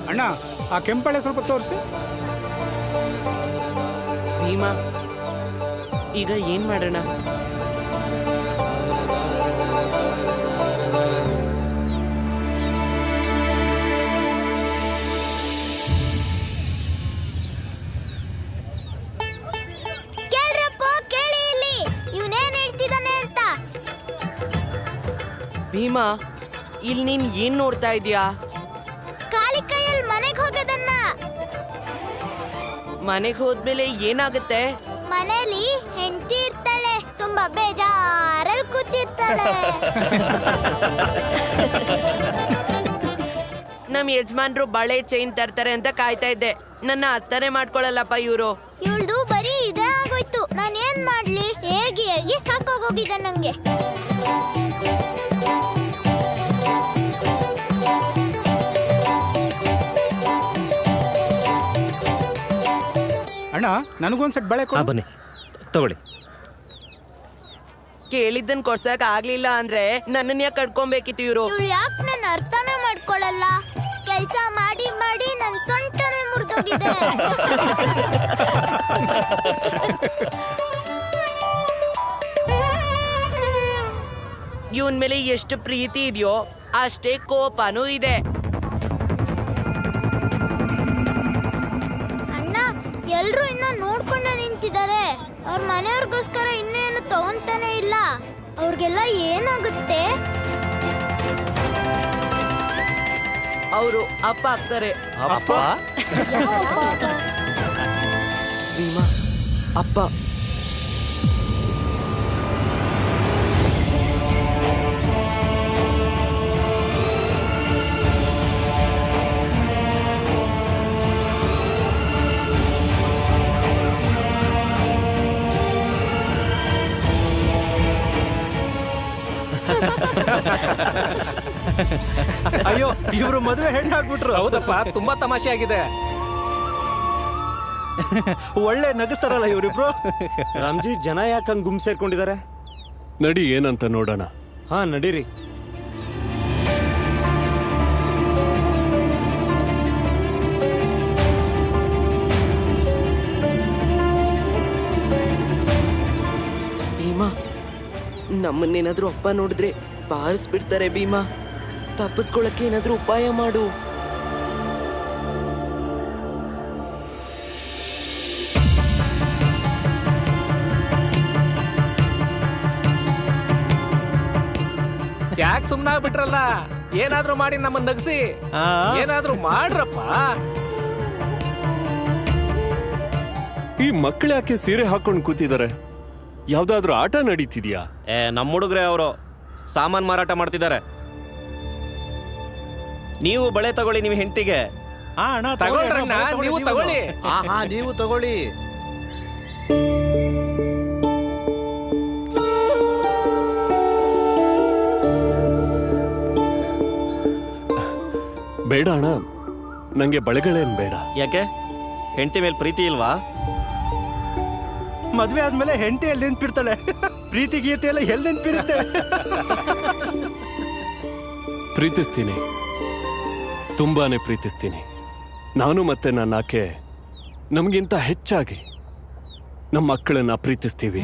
ಅಣ್ಣ ಆ ಕೆಂಪಳೆ ಸ್ವಲ್ಪ ತೋರಿಸಿ. ಭೀಮಾ, ಈಗ ಏನ್ ಮಾಡೋಣ? ಭೀಮಾ, ಇಲ್ಲಿ ನೀನ್ ಏನ್ ನೋಡ್ತಾ ಇದೀಯಾ? ಖಾಲಿ ಕೈಯಲ್ಲಿ ಮನೆಗೆ ಹೋಗೋದನ್ನ. ಮನೆಗೆ ಹೋದ್ಮೇಲೆ ಏನಾಗುತ್ತೆ? ಮನೇಲಿ ಹೆಂಡತಿ ಇರ್ತಾಳೆ, ತುಂಬಾ ಬೇಜಾರಲ್ಲಿ ಕೂತಿರ್ತಾಳೆ. ನಮ್ ಯಜಮಾನ್ರು ಬಳೆ ಚೈನ್ ತರ್ತಾರೆ ಅಂತ ಕಾಯ್ತಾ ಇದ್ದೆ. ನನ್ನ ಅರ್ಥನೇ ಮಾಡ್ಕೊಳಲ್ಲಪ್ಪ ಇವ್ರು. ಇವಳ್ದು ಬರೀ ಇದೇ ಆಗೋಯ್ತು. ನಾನು ಏನ್ ಮಾಡ್ಲಿ? ಹೇಗೆ ಸಾಕಾಗೋಗಿದೆ ನಂಗೆ. ಅಣ್ಣ ನನಗೊಂದ್ ಸೆಟ್ ಬಳೆ ಕೊಡು. ಬನ್ನಿ ತಗೊಳ್ಳಿ. ಕೇಳಿದ್ದನ್ ಕೊಡ್ಸಕ್ ಆಗ್ಲಿಲ್ಲ ಅಂದ್ರೆ ನನ್ನನ್ನ ಯಾಕೆ ಕಟ್ಕೊಂಬೇಕಿತ್ತು ಇವ್ರು? ಇವಳು ಯಾಕೆ ನನ್ನ ಅರ್ಥನೇ ಮಾಡ್ಕೊಳಲ್ಲ? ಕೆಲ್ಸ ಮಾಡಿ ಮಾಡಿ ನನ್ ಸೊಂಟನೇ ಮುರಿದೋಗಿದೆ. ಇವನ್ ಮೇಲೆ ಎಷ್ಟು ಪ್ರೀತಿ ಇದೆಯೋ ಅಷ್ಟೇ ಕೋಪನೂ ಇದೆ. ಎಲ್ರು ಇನ್ನ ನೋಡ್ಕೊಂಡೆ ನಿಂತಿದ್ದಾರೆ. ಅವ್ರ ಮನೆಯವ್ರಿಗೋಸ್ಕರ ಇನ್ನೇನು ತಗೊಂತಾನೆ ಇಲ್ಲ. ಅವ್ರಿಗೆಲ್ಲ ಏನಾಗುತ್ತೆ? ಅವರು ಅಪ್ಪ ಆಗ್ತಾರೆ. ಅಪ್ಪ? ಭೀಮಾ, ಅಪ್ಪ. ಅಯ್ಯೋ, ಇವರು ಮದುವೆ ಹೆಣ್ಣು ಹಾಕ್ಬಿಟ್ರು. ಹೌದಪ್ಪ, ತುಂಬಾ ತಮಾಷೆ ಆಗಿದೆ. ಒಳ್ಳೆ ನಗಿಸ್ತಾರಲ್ಲ ಇವರಿಬ್ರು. ರಾಮ್ಜಿ, ಜನ ಯಾಕಂಗ್ ಗುಂಪು ಸೇರ್ಕೊಂಡಿದ್ದಾರೆ? ನಡಿ ಏನಂತ ನೋಡೋಣ. ಹಾ, ನಡೀರಿ. ಭೀಮಾ, ನಮ್ಮನ್ನೇನಾದ್ರೂ ಅಪ್ಪ ನೋಡಿದ್ರೆ ಬಾರಿಸ್ಬಿಡ್ತಾರೆ. ಭೀಮಾ, ತಪ್ಪಿಸ್ಕೊಳಕ್ಕೆ ಏನಾದ್ರೂ ಉಪಾಯ ಮಾಡು. ಯಾಕೆ ಸುಮ್ನಾಗ್ಬಿಟ್ರಲ್ಲ? ಏನಾದ್ರೂ ಮಾಡಿ ನಮ್ಮನ್ನ ನಗಿಸಿ, ಏನಾದ್ರೂ ಮಾಡ್ರಪ್ಪ. ಈ ಮಕ್ಕಳು ಯಾಕೆ ಸೀರೆ ಹಾಕೊಂಡು ಕೂತಿದ್ದಾರೆ? ಯಾವ್ದಾದ್ರೂ ಆಟ ನಡೀತಿದ್ಯಾ? ನಮ್ಮ ಹುಡುಗ್ರೆ ಅವರು ಸಾಮಾನ್ ಮಾರಾಟ ಮಾಡ್ತಿದ್ದಾರೆ. ನೀವು ಬಳೆ ತಗೊಳ್ಳಿ ನಿಮ್ಮ ಹೆಂಡತಿಗೆ. ತಗೊಳ್ರಣ್ಣ, ನೀವು ತಗೊಳ್ಳಿ. ನೀವು ತಗೊಳ್ಳಿ. ಬೇಡ ಅಣ್ಣ, ನಂಗೆ ಬಳೆಗಳೇನ್ ಬೇಡ. ಯಾಕೆ? ಹೆಂಡತಿ ಮೇಲೆ ಪ್ರೀತಿ ಇಲ್ವಾ? ಮದ್ವೆ ಆದ್ಮೇಲೆ ಹೆಂಡತಿ ಎಲ್ಲಿ ನೆನ್ಪಿರ್ತಾಳೆ? ಪ್ರೀತಿ ಗೀತೆ ಎಲ್ಲ ಎಲ್ಲಿ ನೆನ್ಪಿರುತ್ತೆ? ಪ್ರೀತಿಸ್ತೀನಿ, ತುಂಬಾನೇ ಪ್ರೀತಿಸ್ತೀನಿ. ನಾನು ಮತ್ತೆ ನನ್ನ ಆಕೆ ನಮಗಿಂತ ಹೆಚ್ಚಾಗಿ ನಮ್ಮ ಮಕ್ಕಳನ್ನ ಪ್ರೀತಿಸ್ತೀವಿ.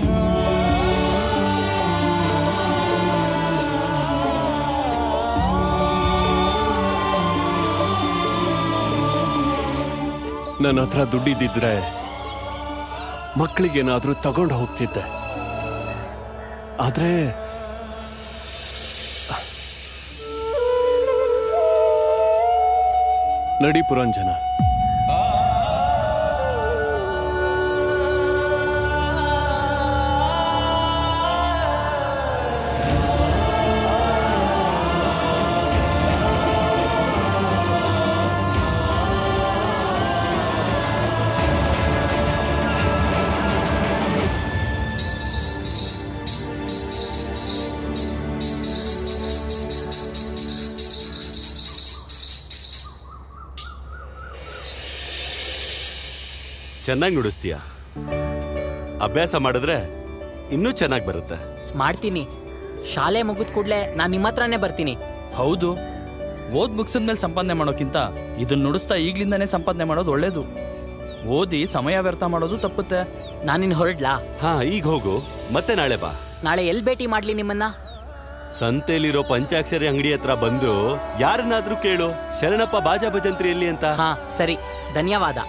ನನ್ನ ಹತ್ರ ದುಡ್ಡಿದ್ದಿದ್ರೆ ಮಕ್ಕಳಿಗೇನಾದ್ರೂ ತಗೊಂಡು ಹೋಗ್ತಿದ್ದೆ. ಆದ್ರೆ ನಡಿ ಪುರಂಜನ. ಚೆನ್ನಾಗಿ ನುಡಿಸ್ತೀಯ. ಅಭ್ಯಾಸ ಮಾಡಿದ್ರೆ ಇನ್ನೂ ಚೆನ್ನಾಗಿ ಬರುತ್ತೆ. ಮಾಡ್ತೀನಿ. ಶಾಲೆ ಮುಗಿದ ಕೂಡಲೇ ನಾನು ನಿಮ್ಮ ಹತ್ರನೇ ಬರ್ತೀನಿ. ಹೌದು, ಓದ್ ಮುಗಿಸಿದ್ಮೇಲೆ ಸಂಪಾದನೆ ಮಾಡೋಕ್ಕಿಂತ ಇದನ್ನ ನುಡಿಸ್ತಾ ಈಗ್ಲಿಂದಾನೇ ಸಂಪಾದನೆ ಮಾಡೋದು ಒಳ್ಳೇದು. ಓದಿ ಸಮಯ ವ್ಯರ್ಥ ಮಾಡೋದು ತಪ್ಪುತ್ತೆ. ನಾನಿನ್ ಹೊರಡ್ಲಾ? ಹಾ, ಈಗ ಹೋಗು, ಮತ್ತೆ ನಾಳೆ ಬಾ. ನಾಳೆ ಎಲ್ ಭೇಟಿ ಮಾಡ್ಲಿ ನಿಮ್ಮನ್ನ? ಸಂತೆಲಿರೋ ಪಂಚಾಕ್ಷರಿ ಅಂಗಡಿ ಹತ್ರ ಬಂದು ಯಾರನ್ನಾದ್ರೂ ಕೇಳು, ಶರಣಪ್ಪ ಬಾಜಾ ಭಜಂತ್ರಿ ಎಲ್ಲಿ ಅಂತ. ಹಾ ಸರಿ, ಧನ್ಯವಾದ.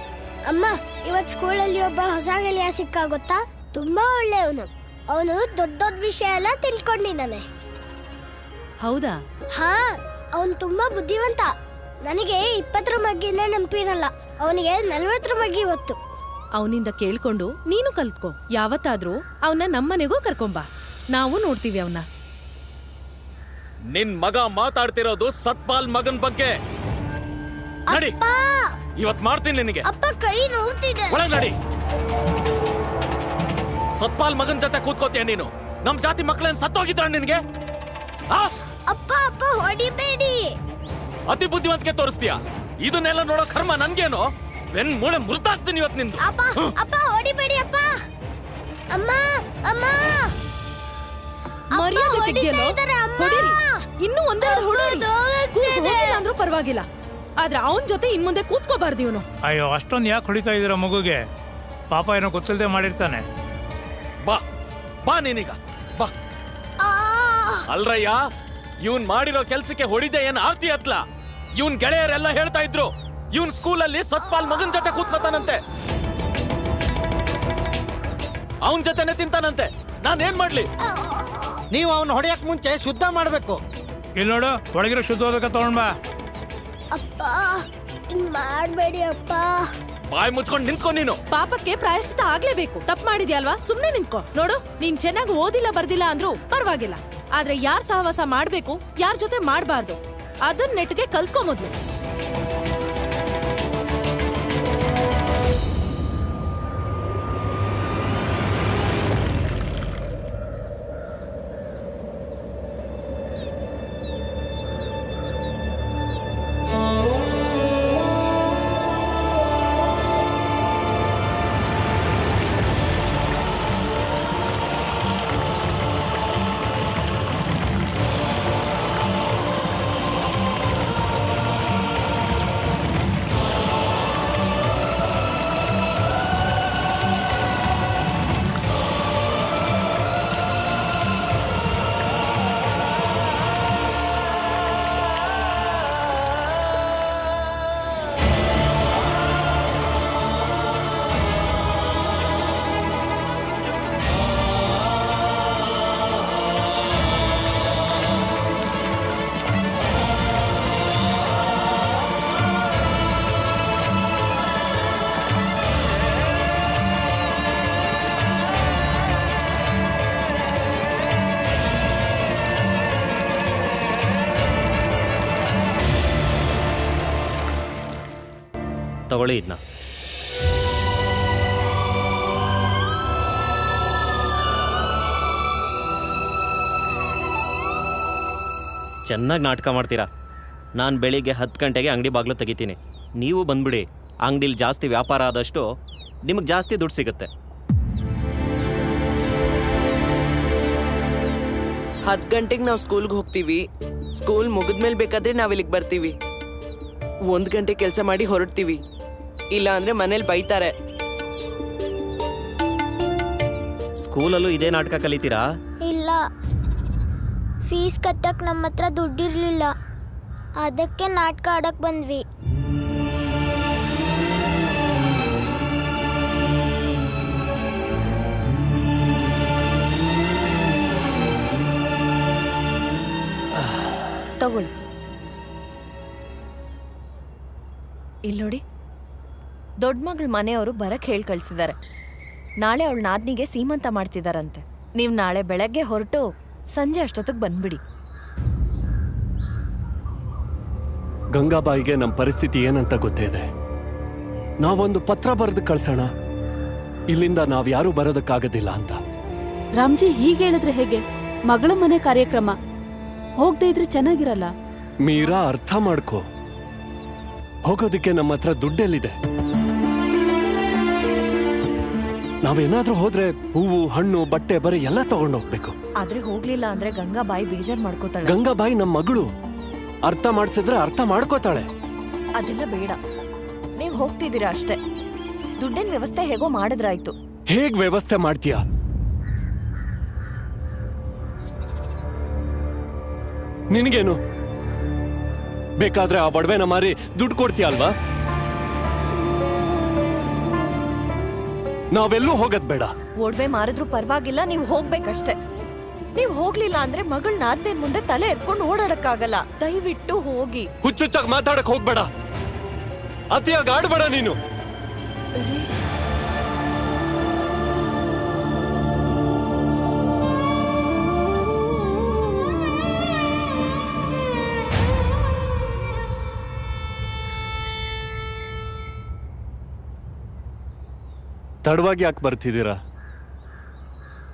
ಅಮ್ಮ, ಇವತ್ ಸ್ಕೂಲಲ್ಲಿ ಒಬ್ಬ ಹೊಸ ಗೆಳೆಯ ಸಿಕ್ಕ ಗೊತ್ತಾ? ತುಂಬಾ ಒಳ್ಳೆಯವನು. ಅವನು ದೊಡ್ಡ ದೊಡ್ಡ ವಿಷಯ ಎಲ್ಲ ತಿಳ್ಕೊಂಡಿದ್ದಾನೆ. ಹೌದಾ? ಹಾ, ಅವನು ತುಂಬಾ ಬುದ್ಧಿವಂತ. ನನಗೆ 20ರ ಮಗ್ಗಿನ ನೆನಪಿರಲ್ಲ, ಅವನಿಗೆ 40ರ ಮಗ್ಗಿ ಗೊತ್ತು. ಅವನಿಂದ ಕೇಳ್ಕೊಂಡು ನೀನು ಕಲ್ತ್ಕೋ. ಯಾವತ್ತಾದ್ರೂ ಅವನ್ನ ನಮ್ಮನೆಗೂ ಕರ್ಕೊಂಬ, ನಾವು ನೋಡ್ತೀವಿ ಅವನ್ನ. ನಿನ್ ಮಗ ಮಾತಾಡ್ತಿರೋದು ಸತ್ಪಾಲ್ ಮಗನ್ ಬಗ್ಗೆ. ನಡಿ, ಇವತ್ ಮಾಡ್ತೀನಿ ನಿನಗೆ. ಅಪ್ಪ ಕೈ ನೋಡ್ತಿದೆ. ಒಳಗ್ ನಡಿ. ಸತ್ಪಾಲ್ ಮಗನ್ ಜೊತೆ ಕೂತ್ಕೋತೀಯ ನೀನು? ನಮ್ ಜಾತಿ ಮಕ್ಕಳೇನ್ ಸತ್ತೋಗಿದ್ರ ನಿನ್ಗೆ? ಅಪ್ಪ ಅಪ್ಪ ಹೊಡಿಬೇಡಿ. ಅತಿ ಬುದ್ಧಿವಂತಿಕೆ ತೋರಿಸ್ತೀಯ? ಇದನ್ನೆಲ್ಲ ನೋಡೋ ಕರ್ಮ ನನ್ಗೇನು? ಬೆನ್ ಮೂಳೆ ಮುರ್ದಾಕ್ತೀನಿ ಇವತ್ ನಿಂದು. ಅಪ್ಪ ಅಪ್ಪ ಹೊಡಿಬೇಡಿ ಅಪ್ಪ. ಅಮ್ಮ ಅಮ್ಮ, ಮರ್ಯಾದೆ ತೆಗ್ಯಲ್ಲೋ? ಹೊಡೀರಿ, ಇನ್ನೂ ಒಂದೆರಡು ಹೊಡೀರಿ. ಸ್ಕೂಲ್ಗೆ ಹೋಗಿಲ್ಲ ಅಂದ್ರೂ ಪರವಾಗಿಲ್ಲ, ಆದ್ರೆ ಅವನ್ ಜೊತೆ ಇನ್ ಮುಂದೆ ಕೂತ್ಕೋಬಾರ್ದು ಇವನು. ಅಯ್ಯೋ, ಅಷ್ಟೊಂದು ಯಾಕೆ ಹೊಡಿತಾ ಇದೀರ ಮಗುಗೆ? ಪಾಪ ಏನೋ ಗೊತ್ತಿಲ್ಲದೆ ಮಾಡಿರ್ತಾನೆ. ಬಾ ಬಾ ನೀನೀಗ ಬಾ. ಅಲ್ರಯ್ಯ, ಇವನ್ ಮಾಡಿರೋ ಕೆಲ್ಸಕ್ಕೆ ಹೊಡಿದೆ ಏನ್ ಆರ್ತಿ ಅತ್ಲ? ಇವನ್ ಗೆಳೆಯರೆಲ್ಲ ಹೇಳ್ತಾ ಇದ್ರು ಇವನ್ ಸ್ಕೂಲಲ್ಲಿ ಸತ್ಪಾಲ್ ಮಗನ್ ಜೊತೆ ಕೂತ್ಕೋತಾನಂತೆ, ಅವನ್ ಜೊತೆನೆ ತಿಂತಾನಂತೆ. ನಾನೇನ್ ಮಾಡ್ಲಿ? ನೀವು ಅವನು ಹೊಡೆಯಕ್ ಮುಂಚೆ ಶುದ್ಧ ಮಾಡ್ಬೇಕು. ಇಲ್ಲಿ ನೋಡು, ಒಳಗಿರೋ ಶುದ್ಧವಾದಕ ತಗೊಂಡ್ ಬಾ. ಅಪ್ಪ ಹಿಂಗ್ ಮಾಡ್ಬೇಡಿ ಅಪ್ಪ. ಬಾಯಿ ಮುಚ್ಕೊಂಡು ನಿಂತ್ಕೊ ನೀನು. ಪಾಪಕ್ಕೆ ಪ್ರಾಯಶ್ಚಿತ್ತ ಆಗ್ಲೇಬೇಕು. ತಪ್ಪು ಮಾಡಿದ್ಯಲ್ವಾ, ಸುಮ್ನೆ ನಿಂತ್ಕೋ. ನೋಡು, ನೀನ್ ಚೆನ್ನಾಗಿ ಓದಿಲ್ಲ ಬರ್ದಿಲ್ಲ ಅಂದ್ರೂ ಪರವಾಗಿಲ್ಲ, ಆದ್ರೆ ಯಾರ್ ಸಹವಾಸ ಮಾಡ್ಬೇಕು, ಯಾರ್ ಜೊತೆ ಮಾಡ್ಬಾರ್ದು ಅದನ್ನ ನೆಟ್ಗೆ ಕಲ್ತ್ಕೊ ಮೊದ್ಲು. ತಗೊಳ್ಳಿ ಇದನ್ನ. ಚೆನ್ನಾಗಿ ನಾಟಕ ಮಾಡ್ತೀರಾ. ನಾನು ಬೆಳಿಗ್ಗೆ 10 ಗಂಟೆಗೆ ಅಂಗಡಿ ಬಾಗಿಲು ತೆಗಿತೀನಿ, ನೀವು ಬಂದ್ಬಿಡಿ. ಅಂಗಡಿಲಿ ಜಾಸ್ತಿ ವ್ಯಾಪಾರ ಆದಷ್ಟು ನಿಮಗೆ ಜಾಸ್ತಿ ದುಡ್ಡು ಸಿಗುತ್ತೆ. 10 ಗಂಟೆಗೆ ನಾವು ಸ್ಕೂಲ್ಗೆ ಹೋಗ್ತೀವಿ. ಸ್ಕೂಲ್ ಮುಗಿದ್ಮೇಲೆ ಬೇಕಾದ್ರೆ ನಾವ್ ಇಲ್ಲಿಗೆ ಬರ್ತೀವಿ. 1 ಗಂಟೆ ಕೆಲಸ ಮಾಡಿ ಹೊರಡ್ತೀವಿ. ಇಲ್ಲ ಅಂದ್ರೆ ಮನೇಲಿ ಬೈತಾರೆ. ಸ್ಕೂಲಲ್ಲೂ ಇದೇ ನಾಟಕ ಕಲಿತೀರಾ? ಇಲ್ಲ, ಫೀಸ್ ಕಟ್ಟಕ್ ನಮ್ಮ ಹತ್ರ ದುಡ್ಡಿರ್ಲಿಲ್ಲ, ಅದಕ್ಕೆ ನಾಟಕ ಆಡಕ್ ಬಂದ್ವಿ. ತಗೊಳ್ಳಿ. ಇಲ್ಲಿ ನೋಡಿ, ದೊಡ್ಡ ಮಗಳ ಮನೆಯವರು ಬರಕ್ ಹೇಳಿ ಕಳ್ಸಿದ್ದಾರೆ. ನಾಳೆ ಅವಳ ನಾದ್ನಿಗೆ ಸೀಮಂತ ಮಾಡ್ತಿದಾರಂತೆ. ನೀವು ನಾಳೆ ಬೆಳಗ್ಗೆ ಹೊರಟು ಸಂಜೆ ಅಷ್ಟೊತ್ತಿಗೆ ಬಂದ್ಬಿಡಿ. ಗಂಗಾಬಾಯಿಗೆ ನಮ್ಮ ಪರಿಸ್ಥಿತಿ ಏನಂತ ಗೊತ್ತೇ ಇದೆ. ನಾವೊಂದು ಪತ್ರ ಬರೆದು ಕಳ್ಸೋಣ, ಇಲ್ಲಿಂದ ನಾವ್ಯಾರೂ ಬರೋದಕ್ಕಾಗೋದಿಲ್ಲ ಅಂತ. ರಾಮ್ಜಿ, ಹೀಗೆ ಹೇಳಿದ್ರೆ ಹೇಗೆ? ಮಗಳ ಮನೆ ಕಾರ್ಯಕ್ರಮ, ಹೋಗದೆ ಇದ್ರೆ ಚೆನ್ನಾಗಿರಲ್ಲ. ಮೀರಾ, ಅರ್ಥ ಮಾಡ್ಕೋ. ಹೋಗೋದಕ್ಕೆ ನಮ್ಮ ಹತ್ರ ದುಡ್ಡೆಲ್ಲಿದೆ? ನಾವೇನಾದ್ರೂ ಹೋದ್ರೆ ಹೂವು, ಹಣ್ಣು, ಬಟ್ಟೆ, ಬರೀ ಎಲ್ಲ ತಗೊಂಡು ಹೋಗ್ಬೇಕು. ಆದ್ರೆ ಹೋಗ್ಲಿಲ್ಲ ಅಂದ್ರೆ ಗಂಗಾಬಾಯಿ ಬೇಜಾರ್ ಮಾಡ್ಕೋತಾಳೆ. ಗಂಗಾಬಾಯಿ ನಮ್ಮ ಮಗಳು, ಅರ್ಥ ಮಾಡ್ಸಿದ್ರೆ ಅರ್ಥ ಮಾಡ್ಕೋತಾಳೆ. ಅದೆಲ್ಲ ಬೇಡ. ನೀವ್ ಹೋಗ್ತಿದ್ದೀರಾ ಅಷ್ಟೇ. ದುಡ್ಡಿನ ವ್ಯವಸ್ಥೆ ಹೇಗೋ ಮಾಡಿದ್ರಾಯ್ತು. ಹೇಗ್ ವ್ಯವಸ್ಥೆ ಮಾಡ್ತೀಯಾ? ನಿನಗೇನು ಬೇಕಾದ್ರೆ ಆ ಒಡವೆನ ಮಾರಿ ದುಡ್ಡು ಕೊಡ್ತೀಯ ಅಲ್ವಾ? ನಾವೆಲ್ಲೂ ಹೋಗದ್ ಬೇಡ. ಒಡವೆ ಮಾರಿದ್ರು ಪರವಾಗಿಲ್ಲ, ನೀವು ಹೋಗ್ಬೇಕಷ್ಟೇ. ನೀವ್ ಹೋಗ್ಲಿಲ್ಲ ಅಂದ್ರೆ ಮಗಳ್ ನಾದ್ನೇನ್ ಮುಂದೆ ತಲೆ ಎತ್ಕೊಂಡು ಓಡಾಡಕ್ಕಾಗಲ್ಲ. ದಯವಿಟ್ಟು ಹೋಗಿ. ಹುಚ್ಚುಚ್ಚಾಗಿ ಮಾತಾಡಕ್ ಹೋಗ್ಬೇಡ, ಅತಿಯಾಗಿ ಆಡ್ಬೇಡ ನೀನು. ತಡವಾಗಿ ಯಾಕೆ ಬರ್ತಿದ್ದೀರಾ?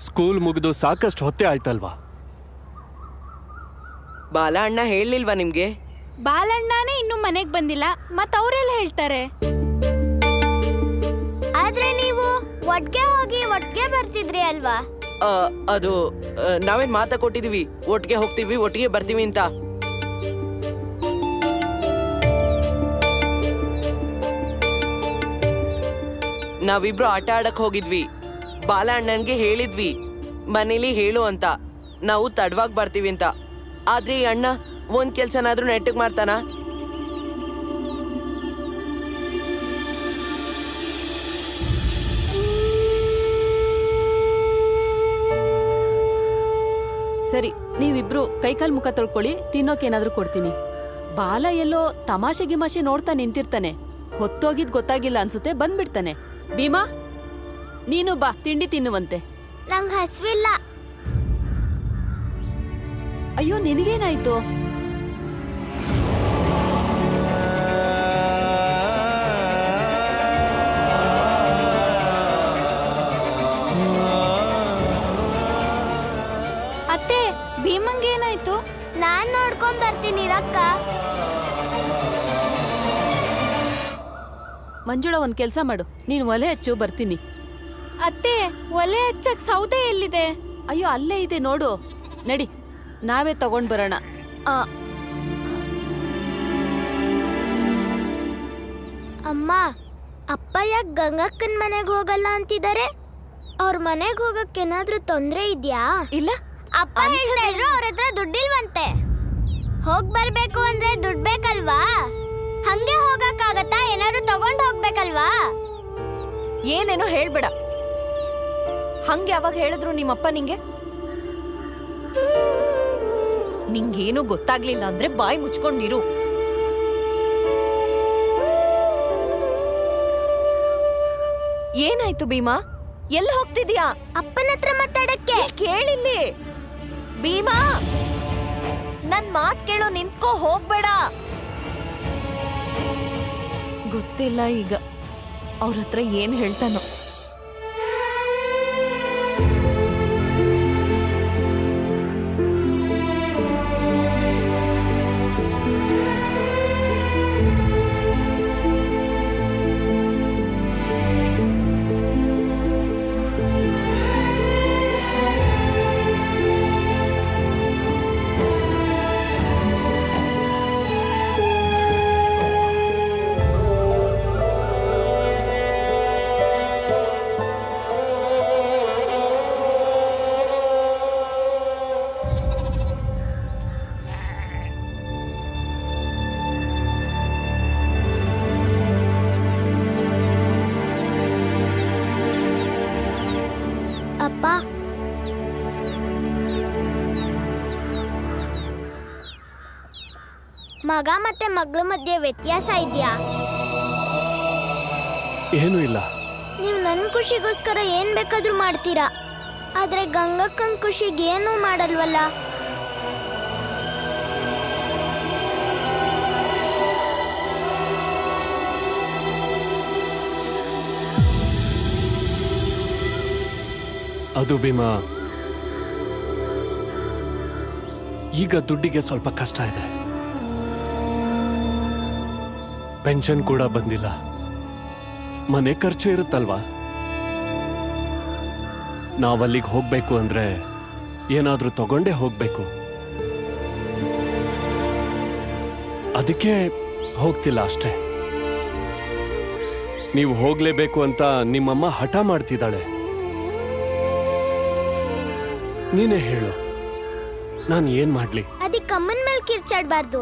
ಸ್ಕೂಲ್ ಮುಗಿದು ಸಾಕಷ್ಟು ಹೊತ್ತೆ ಆಯ್ತಲ್ವಾ? ಬಾಲ ಅಣ್ಣ ಹೇಳಿಲ್ವಾ ನಿಮ್ಗೆ? ಬಾಲಣ್ಣನೇ ಇನ್ನು ಮನೆಗ್ ಬಂದಿಲ್ಲ, ಮತ್ ಅವ್ರೆಲ್ಲ ಹೇಳ್ತಾರೆ. ಆದ್ರೆ ನೀವು ಒಟ್ಗೆ ಹೋಗಿ ಒಟ್ಗೆ ಬರ್ತಿದ್ರಿ ಅಲ್ವಾ? ಅದು ನಾವೇನ್ ಮಾತಾ ಕೊಟ್ಟಿದೀವಿ, ಒಟ್ಟಿಗೆ ಹೋಗ್ತೀವಿ ಒಟ್ಟಿಗೆ ಬರ್ತೀವಿ ಅಂತ. ನಾವಿಬ್ರು ಆಟ ಆಡಕ್ ಹೋಗಿದ್ವಿ. ಬಾಲ ಅಣ್ಣನ್ಗೆ ಹೇಳಿದ್ವಿ ಮನೇಲಿ ಹೇಳು ಅಂತ, ನಾವು ತಡವಾಗಿ ಬರ್ತೀವಿ ಅಂತ. ಆದ್ರೆ ಈ ಅಣ್ಣ ಒಂದ್ ಕೆಲ್ಸನಾದ್ರೂ ನೆಟ್ಟಗ್ ಮಾಡ್ತಾನ? ಸರಿ, ನೀವಿಬ್ರು ಕೈಕಾಲ್ ಮುಖ ತೊಳ್ಕೊಳ್ಳಿ, ತಿನ್ನೋಕೇನಾದ್ರೂ ಕೊಡ್ತೀನಿ. ಬಾಲ ಎಲ್ಲೋ ತಮಾಷೆ ಗಿಮಾಷೆ ನೋಡ್ತಾ ನಿಂತಿರ್ತಾನೆ. ಹೊತ್ತೋಗಿದ್ ಗೊತ್ತಾಗಿಲ್ಲ ಅನ್ಸುತ್ತೆ, ಬಂದ್ಬಿಡ್ತಾನೆ. ಭೀಮಾ, ನೀನು ಬಾ, ತಿಂಡಿ ತಿನ್ನುವಂತೆ. ನಂಗ್ ಹಸ್ವಿಲ್ಲ. ಅಯ್ಯೋ, ನಿನಗೇನಾಯ್ತು? ಅತ್ತೆ, ಭೀಮಂಗೇನಾಯ್ತು? ನಾನ್ ನೋಡ್ಕೊಂಡ್ ಬರ್ತೀನಿ ರಕ್ಕ. ಮಂಜುಳ, ಒಂದ್ ಕೆಲ್ಸ ಮಾಡು, ನೀನ್ ಒಲೆ ಹಚ್ಚು, ಬರ್ತೀನಿ. ಅತ್ತೆ, ಒಲೆ ಹಚ್ಚಕ್ ಸೌದೆ ಎಲ್ಲಿದೆ? ಅಯ್ಯೋ, ಅಲ್ಲೇ ಇದೆ ನೋಡು. ನಡಿ, ನಾವೇ ತಗೊಂಡ್ ಬರೋಣ. ಅಮ್ಮ, ಅಪ್ಪ ಯಾಕೆ ಗಂಗಕ್ಕನ್ ಮನೆಗೆ ಹೋಗಲ್ಲ ಅಂತಿದ್ದಾರೆ? ಅವ್ರ ಮನೆಗೆ ಹೋಗಕ್ಕೆ ಏನಾದ್ರೂ ತೊಂದ್ರೆ ಇದ್ಯಾ? ಇಲ್ಲ, ಅಪ್ಪ ಹೇಳ್ತಾ ಇದ್ರು ಅವ್ರ ಹತ್ರ ದುಡ್ಡಿಲ್ವಂತೆ. ಹೋಗ್ ಬರ್ಬೇಕು ಅಂದ್ರೆ ದುಡ್ಡು ಬೇಕಲ್ವಾ? ಹಂಗೆ ಹೋಗಕ್ಕಾಗತ್ತಾ? ಏನಾದ್ರು ತಗೊಂಡ್ ಹೋಗ್ಬೇಕಲ್ವಾ? ಏನೇನೋ ಹೇಳ್ಬೇಡ. ಹಂಗೆ ಅವಾಗ ಹೇಳಿದ್ರು ನಿಮ್ಮಪ್ಪ ನಿಂಗೆ? ನಿಂಗೇನು ಗೊತ್ತಾಗ್ಲಿಲ್ಲ ಅಂದ್ರೆ ಬಾಯಿ ಮುಚ್ಕೊಂಡಿರು. ಏನಾಯ್ತು ಭೀಮಾ? ಎಲ್ಲಿ ಹೋಗ್ತಿದ್ಯಾ? ಅಪ್ಪನ ಹತ್ರ ಮಾತಾಡಕ್ಕೆ. ಕೇಳಿಲ್ಲಿ ಭೀಮಾ, ನನ್ ಮಾತ್ ಕೇಳೋ, ನಿಂತ್ಕೋ, ಹೋಗ್ಬೇಡ. ಗೊತ್ತಿಲ್ಲ ಈಗ ಅವ್ರ ಹತ್ರ ಏನ್ ಹೇಳ್ತಾನೋ. ಅಪ್ಪ, ಮಗ ಮತ್ತೆ ಮಗಳ ಮಧ್ಯೆ ವ್ಯತ್ಯಾಸ ಇದೆಯಾ? ಏನೂ ಇಲ್ಲ. ನೀವು ನನ್ನ ಖುಷಿಗೋಸ್ಕರ ಏನ್ ಬೇಕಾದ್ರೂ ಮಾಡ್ತೀರಾ, ಆದ್ರೆ ಗಂಗಕ್ಕನ್ ಖುಷಿಗೆ ಏನೂ ಮಾಡಲ್ವಲ್ಲ. ಅದು ಭೀಮಾ, ಈಗ ದುಡ್ಡಿಗೆ ಸ್ವಲ್ಪ ಕಷ್ಟ ಇದೆ. ಪೆನ್ಷನ್ ಕೂಡ ಬಂದಿಲ್ಲ, ಮನೆ ಖರ್ಚು ಇರುತ್ತಲ್ವಾ. ನಾವಲ್ಲಿಗೆ ಹೋಗ್ಬೇಕು ಅಂದ್ರೆ ಏನಾದ್ರೂ ತಗೊಂಡೇ ಹೋಗ್ಬೇಕು. ಅದಕ್ಕೆ ಹೋಗ್ತಿಲ್ಲ ಅಷ್ಟೇ. ನೀವು ಹೋಗ್ಲೇಬೇಕು ಅಂತ ನಿಮ್ಮಮ್ಮ ಹಠ ಮಾಡ್ತಿದ್ದಾಳೆ. ನೀನೇ ಹೇಳು, ನಾನು ಏನ್ ಮಾಡ್ಲಿ? ಅದಕ್ಕೆ ಅಮ್ಮನ ಮೇಲೆ ಕಿರ್ಚಾಡ್ಬಾರ್ದು.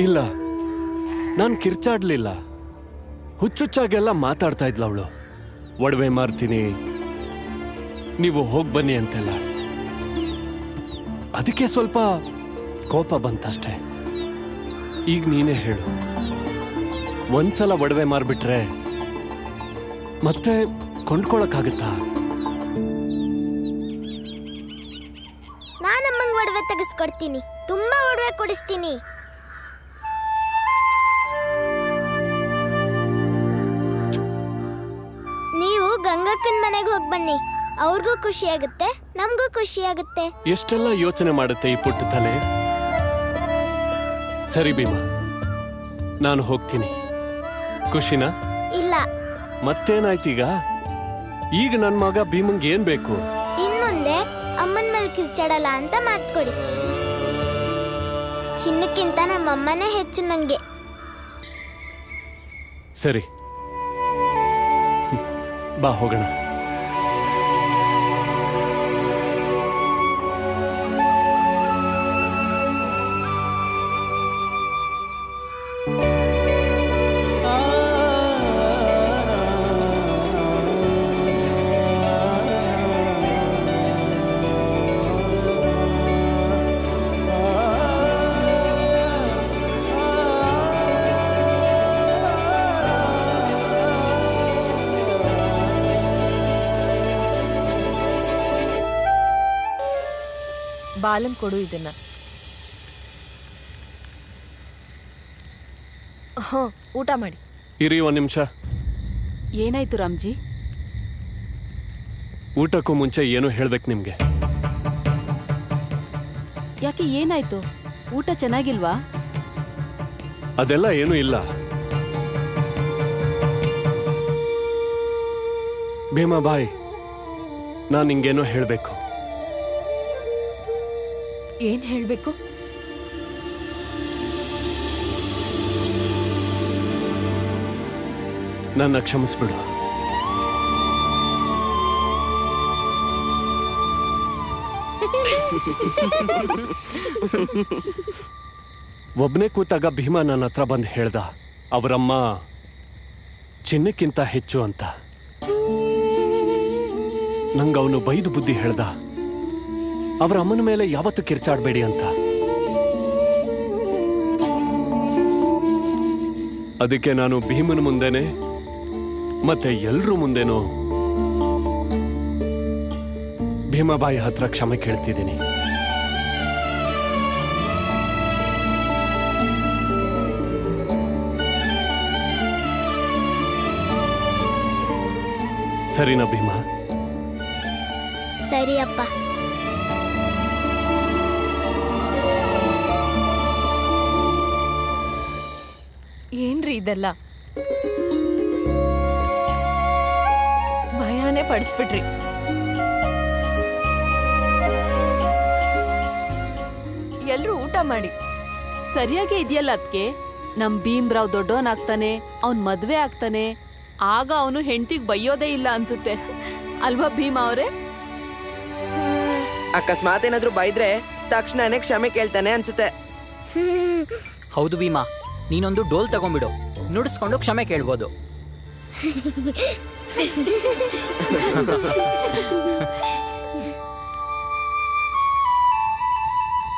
ಇಲ್ಲ, ನಾನು ಕಿರ್ಚಾಡ್ಲಿಲ್ಲ. ಹುಚ್ಚುಚ್ಚಾಗೆಲ್ಲ ಮಾತಾಡ್ತಾ ಇದ್ಲ ಅವಳು. ಒಡವೆ ಮಾರ್ತೀನಿ, ನೀವು ಹೋಗ್ಬನ್ನಿ ಅಂತೆಲ್ಲ. ಅದಕ್ಕೆ ಸ್ವಲ್ಪ ಕೋಪ ಬಂತಷ್ಟೇ. ಈಗ ನೀನೇ ಹೇಳು, ಒಂದ್ಸಲ ಒಡವೆ ಮಾರ್ಬಿಟ್ರೆ ಮತ್ತೆ ಕೊಂಡ್ಕೊಳಕ್ಕಾಗತ್ತಾ? ನಾನಮ್ಮಂಗ್ ಒಡವೆ ತೆಗೆಸ್ಕೊಡ್ತೀನಿ, ತುಂಬಾ ಒಡವೆ ಕೊಡಿಸ್ತೀನಿ. ನೀವು ಗಂಗಕ್ಕನ್ ಮನೆಗೆ ಹೋಗಿ ಬನ್ನಿ, ಅವ್ರಿಗೂ ಖುಷಿ ಆಗುತ್ತೆ, ನಮಗೂ ಖುಷಿ ಆಗುತ್ತೆ. ಎಷ್ಟೆಲ್ಲ ಯೋಚನೆ ಮಾಡುತ್ತೆ ಈ ಪುಟ್ಟ ತಲೆ. ಸರಿ ಭೀಮಾ, ನಾನು ಹೋಗ್ತೀನಿ. ಖುಷಿನಾ? ಇಲ್ಲ. ಮತ್ತೇನಾಯ್ತೀಗ? ಈಗ ನನ್ನ ಮಗ ಭೀಮಂಗೆ ಏನ್ ಬೇಕು? ಇನ್ಮುಂದೆ ಅಮ್ಮನ ಮೇಲೆ ಕಿರ್ಚಾಡಲ್ಲ ಅಂತ ಮಾತ್ಕೊಡಿ. ಚಿನ್ನಕ್ಕಿಂತ ನಮ್ಮಮ್ಮನೇ ಹೆಚ್ಚು ನಂಗೆ. ಸರಿ, ಬಾ ಹೋಗೋಣ. ಬಾಲನ್ ಕೊಡು ಇದನ್ನ. ಊಟ ಮಾಡಿ. ಇರಿ ಒಂದ್ ನಿಮಿಷ. ಏನಾಯ್ತು ರಾಮ್ಜಿ? ಊಟಕ್ಕೂ ಮುಂಚೆ ಏನೋ ಹೇಳ್ಬೇಕು ನಿಮ್ಗೆ. ಯಾಕೆ, ಏನಾಯ್ತು? ಊಟ ಚೆನ್ನಾಗಿಲ್ವಾ? ಅದೆಲ್ಲ ಏನೂ ಇಲ್ಲ. ಭೀಮಾ ಬಾಯ್, ನಾನು ನಿಂಗೇನೋ ಹೇಳ್ಬೇಕು. ಏನ್ ಹೇಳ್ಬೇಕು? ನನ್ನ ಕ್ಷಮಿಸ್ಬಿಡು. ಒಬ್ನೇ ಕೂತಾಗ ಭೀಮಾ ನನ್ನ ಹತ್ರ ಬಂದು ಹೇಳ್ದ, ಅವರಮ್ಮ ಚಿನ್ನಕ್ಕಿಂತ ಹೆಚ್ಚು ಅಂತ. ನಂಗವನು ಬೈದು ಬುದ್ಧಿ ಹೇಳ್ದ, ಅವರ ಅಮ್ಮನ ಮೇಲೆ ಯಾವತ್ತೂ ಕಿರ್ಚಾಡಬೇಡಿ ಅಂತ. ಅದಕ್ಕೆ ನಾನು ಭೀಮನ ಮುಂದೆನೆ ಮತ್ತೆ ಎಲ್ರೂ ಮುಂದೆನೂ ಭೀಮಾಬಾಯಿ ಹತ್ರ ಕ್ಷಮೆ ಕೇಳ್ತಿದ್ದೀನಿ. ಸರಿನಾ ಭೀಮಾ? ಸರಿ ಅಪ್ಪ. ಏನ್ರಿ ಇದೆಲ್ಲ? ಭಯಾನೇ ಪಡಿಸ್ಬಿಟ್ರಿ. ಎಲ್ರೂ ಊಟ ಮಾಡಿ. ಸರಿಯಾಗಿ ಇದೆಯಲ್ಲ ಅದಕ್ಕೆ. ನಮ್ ಭೀಮ್ರಾವ್ ದೊಡ್ಡವನಾಗ್ತಾನೆ, ಅವನ್ ಮದ್ವೆ ಆಗ್ತಾನೆ, ಆಗ ಅವನು ಹೆಂಡತಿಗೆ ಬೈಯೋದೇ ಇಲ್ಲ ಅನ್ಸುತ್ತೆ ಅಲ್ವಾ ಭೀಮಾ ಅವರೇ? ಅಕಸ್ಮಾತ್ ಏನಾದ್ರೂ ಬೈದ್ರೆ ತಕ್ಷಣನೇ ಕ್ಷಮೆ ಕೇಳ್ತಾನೆ ಅನ್ಸುತ್ತೆ. ಹೌದು ಭೀಮಾ, ನೀನೊಂದು ಡೋಲ್ ತಗೊಂಡ್ಬಿಡು, ನುಡಿಸ್ಕೊಂಡು ಕ್ಷಮೆ ಕೇಳ್ಬೋದು.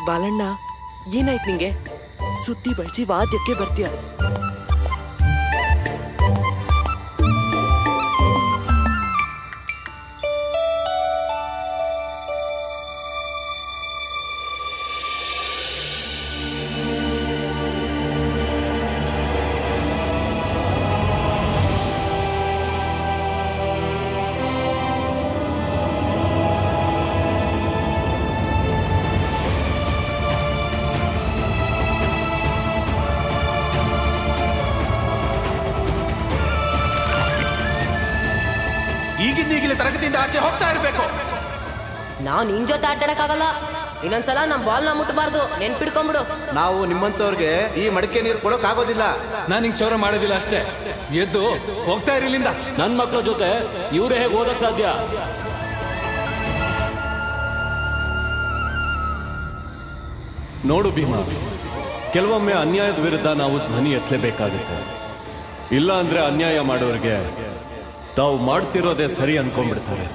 ಬಾಲಣ್ಣ, ಏನಾಯ್ತು ನಿಂಗೆ? ಸುತ್ತಿ ಬಳಸಿ ವಾದ್ಯಕ್ಕೆ ಬರ್ತೀಯ. ಈಗಿಂದೀಗಲೇ ತರಗತಿಯಿಂದ ಆಚೆ ಹೋಗ್ತಾ ಇರಬೇಕು. ನಾವು ನಿನ್ ಜೊತೆ ಆಟಾಡಕ್ಕಾಗಲ್ಲ. ಇನ್ನೊಂದ್ಸಲ ನಮ್ ಬಾಲ್ ನ ಮುಟ್ಟಬಾರ್ದು, ನೆನ್ಪಿಡ್ಕೊಂಬಿಡು. ನಾವು ನಿಮ್ಮಂತವ್ರಿಗೆ ಈ ಮಡಿಕೆ ನೀರು ಕೊಡೋಕ್ ಆಗೋದಿಲ್ಲ. ನಾನು ಹಿಂಗ್ ಕ್ಷೌರ ಮಾಡೋದಿಲ್ಲ ಅಷ್ಟೇ. ಎದ್ದು ಹೋಗ್ತಾ ಇರಿ ಇಲ್ಲಿಂದ. ನನ್ ಮಕ್ಳ ಜೊತೆ ಇವ್ರೇ ಹೇಗೆ ಓದಕ್ ಸಾಧ್ಯ? ನೋಡು ಭೀಮಾ, ಕೆಲವೊಮ್ಮೆ ಅನ್ಯಾಯದ ವಿರುದ್ಧ ನಾವು ಧ್ವನಿ ಎತ್ತಲೇಬೇಕಾಗುತ್ತೆ. ಇಲ್ಲ ಅಂದ್ರೆ ಅನ್ಯಾಯ ಮಾಡೋರಿಗೆ ತಾವು ಮಾಡ್ತಿರೋದೇ ಸರಿ ಅನ್ಕೊಂಡ್ಬಿಡ್ತಾರೆ.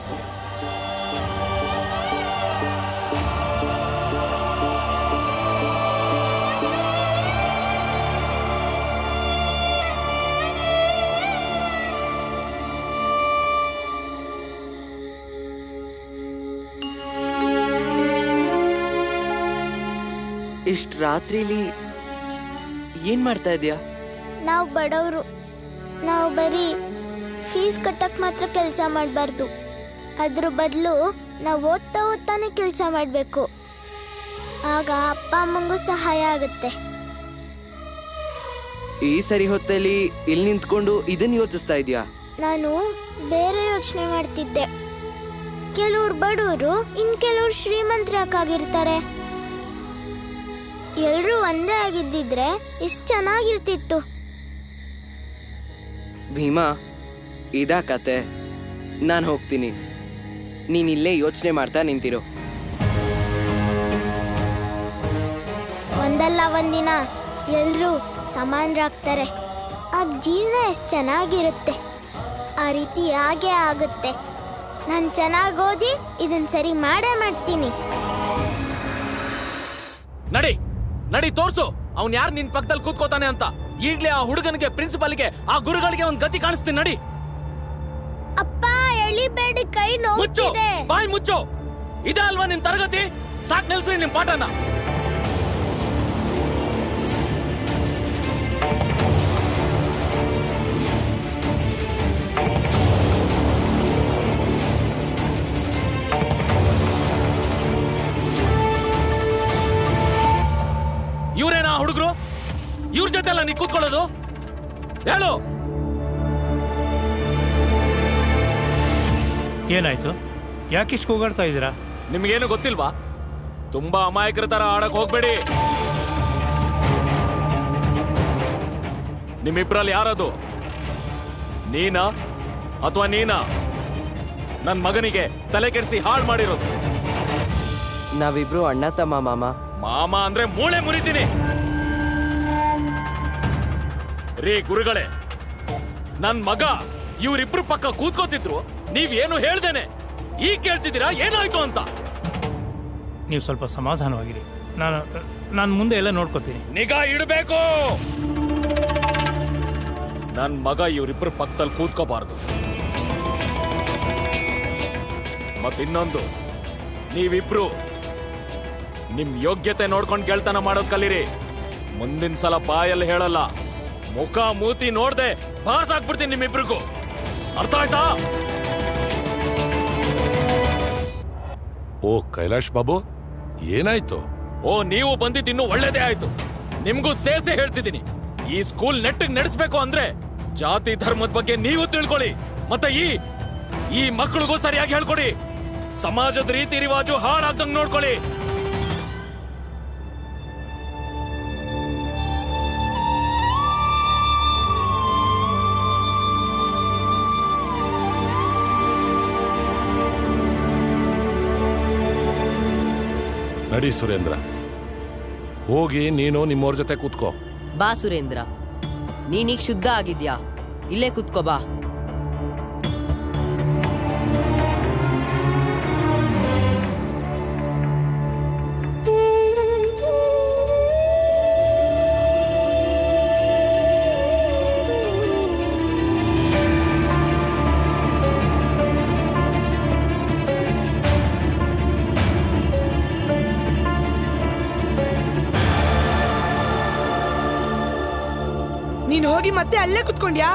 ಇಷ್ಟ ರಾತ್ರಿಲಿ ಏನ್ ಮಾಡ್ತಾ ಇದೀಯಾ? ನಾವು ಬಡವರು, ನಾವು ಬರೀ ಫೀಸ್ ಕಟ್ಟಕ್ ಮಾತ್ರ ಕೆಲಸ ಮಾಡಬಾರ್ದು. ಅದ್ರ ಬದಲು ನಾವು ಓದ್ತಾ ಓದ್ತಾನೆ ಕೆಲಸ ಮಾಡಬೇಕು. ಆಗ ಅಪ್ಪ ಅಮ್ಮಂಗೂ ಸಹಾಯ ಆಗುತ್ತೆ. ಈ ಸರಿ ಹೊತ್ತಲ್ಲಿ ಇಲ್ಲಿ ನಿಂತ್ಕೊಂಡು ಇದನ್ನ ಯೋಚಿಸ್ತಾ ಇದೀಯಾ? ನಾನು ಬೇರೆ ಯೋಚನೆ ಮಾಡ್ತಿದ್ದೆ. ಕೆಲವ್ರು ಬಡವರು, ಇನ್ ಕೆಲವ್ರು ಶ್ರೀಮಂತರಾಗಿರ್ತಾರೆ. ಎಲ್ರೂ ಒಂದೇ ಆಗಿದ್ದಿದ್ರೆ ಎಷ್ಟು ಚೆನ್ನಾಗಿರ್ತಿತ್ತು. ಭೀಮಾ, ಇದಾ ಕತೆ. ನಾನು ಹೋಗ್ತೀನಿ, ನೀನ್ ಇಲ್ಲೇ ಯೋಚನೆ ಮಾಡ್ತಾ ನಿಂತಿರೋ. ಒಂದಲ್ಲ ಒಂದಿನ ಎಲ್ರೂ ಸಮಾನರಾಗ್ತಾರೆ. ಆಗ ಜೀವನ ಎಷ್ಟು ಚೆನ್ನಾಗಿರುತ್ತೆ. ಆ ರೀತಿ ಹಾಗೆ ಆಗುತ್ತೆ. ನಾನು ಚೆನ್ನಾಗಿ ಓದಿ ಇದನ್ನ ಸರಿ ಮಾಡೇ ಮಾಡ್ತೀನಿ. ನಡಿ ನಡಿ, ತೋರ್ಸು ಅವ್ನ್ ಯಾರು ನಿನ್ ಪಕ್ಕದಲ್ಲಿ ಕೂತ್ಕೋತಾನೆ ಅಂತ. ಈಗ್ಲೇ ಆ ಹುಡುಗನಿಗೆ, ಪ್ರಿನ್ಸಿಪಾಲ್ಗೆ, ಆ ಗುರುಗಳಿಗೆ ಒಂದ್ ಗತಿ ಕಾಣಿಸ್ತೀನಿ. ನಡಿ. ಅಪ್ಪ ಎಳಿಬೇಡಿ, ಕೈ ನೋವ್ತಿದೆ. ಬಾಯ್ ಮುಚ್ಚು. ಇದ ಅಲ್ವಾ ನಿಮ್ ತರಗತಿ? ಸಾಕ್, ನಿಲ್ಸ್ರಿ ನಿಮ್ ಪಾಠನ. ಇವ್ರೇನಾ ಹುಡುಗರು? ಇವ್ರ ಜೊತೆ ಅಲ್ಲ ನೀ ಕೂತ್ಕೊಳ್ಳೋದು? ಹೇಳು. ಏನಾಯ್ತು? ಯಾಕಿಷ್ಟು ಕೂಗಾಡ್ತಾ ಇದ್ದೀರಾ? ನಿಮ್ಗೇನು ಗೊತ್ತಿಲ್ವಾ? ತುಂಬಾ ಅಮಾಯಕರ ತರ ಆಡಕ್ ಹೋಗ್ಬೇಡಿ. ನಿಮ್ಮಿಬ್ರಲ್ಲಿ ಯಾರದು? ನೀನಾ ಅಥವಾ ನೀನಾ ನನ್ ಮಗನಿಗೆ ತಲೆ ಕೆಡಿಸಿ ಹಾಳು ಮಾಡಿರೋದು? ನಾವಿಬ್ರು ಅಣ್ಣ ತಮ್ಮ ಮಾಮ. ಮಾಮ ಅಂದ್ರೆ ಮೂಳೆ ಮುರಿತೀನಿ. ರೀ ಗುರುಗಳೇ, ನನ್ ಮಗ ಇವ್ರಿಬ್ರು ಪಕ್ಕ ಕೂತ್ಕೋತಿದ್ರು, ನೀವೇನು ಹೇಳ್ದೇನೆ ಈಗ ಕೇಳ್ತಿದ್ದೀರಾ ಏನಾಯ್ತು ಅಂತ? ನೀವು ಸ್ವಲ್ಪ ಸಮಾಧಾನವಾಗಿರಿ. ನಾನು ಮುಂದೆ ಎಲ್ಲ ನೋಡ್ಕೋತೀನಿ. ನಿಗಾ ಇಡಬೇಕು. ನನ್ ಮಗ ಇವ್ರಿಬ್ರು ಪಕ್ಕದಲ್ಲಿ ಕೂತ್ಕೋಬಾರ್ದು. ಮತ್ತಿನ್ನೊಂದು, ನೀವಿಬ್ರು ನಿಮ್ ಯೋಗ್ಯತೆ ನೋಡ್ಕೊಂಡು ಗೆಳ್ತನ ಮಾಡೋದ್ ಕಲೀರಿ. ಮುಂದಿನ ಸಲ ಬಾಯಲ್ಲಿ ಹೇಳಲ್ಲ, ಮುಖ ಮೂತಿ ನೋಡ್ದೆ ಬಾರ್ಸಾಕ್ಬಿಡ್ತೀನಿ ನಿಮ್ಮಿಬ್ರಿಗೂ. ಅರ್ಥ ಆಯ್ತಾ? ಓ ಕೈಲಾಶ್ ಬಾಬು, ಏನಾಯ್ತು? ಓ, ನೀವು ಬಂದಿದ್ದು ಇನ್ನೂ ಒಳ್ಳೇದೇ ಆಯ್ತು. ನಿಮ್ಗೂ ಸೇಸೆ ಹೇಳ್ತಿದ್ದೀನಿ, ಈ ಸ್ಕೂಲ್ ನೆಟ್ಟಿಗೆ ನಡೆಸ್ಬೇಕು ಅಂದ್ರೆ ಜಾತಿ ಧರ್ಮದ ಬಗ್ಗೆ ನೀವು ತಿಳ್ಕೊಳ್ಳಿ. ಮತ್ತೆ ಈ ಮಕ್ಕಳಿಗೂ ಸರಿಯಾಗಿ ಹೇಳ್ಕೊಡಿ. ಸಮಾಜದ ರೀತಿ ರಿವಾಜು ಹಾಳಾಗ್ದಂಗ್ ನೋಡ್ಕೊಳ್ಳಿ. ನಡಿ ಸುರೇಂದ್ರ, ಹೋಗಿ ನೀನು ನಿಮ್ಮವ್ರ ಜೊತೆ ಕೂತ್ಕೋ. ಬಾ ಸುರೇಂದ್ರ, ನೀನೀಗ ಶುದ್ಧ ಆಗಿದ್ಯಾ, ಇಲ್ಲೇ ಕೂತ್ಕೋ ಬಾ. ನೀನ್ ಹೋಗಿ ಮತ್ತೆ ಅಲ್ಲೇ ಕುತ್ಕೊಂಡ್ಯಾ?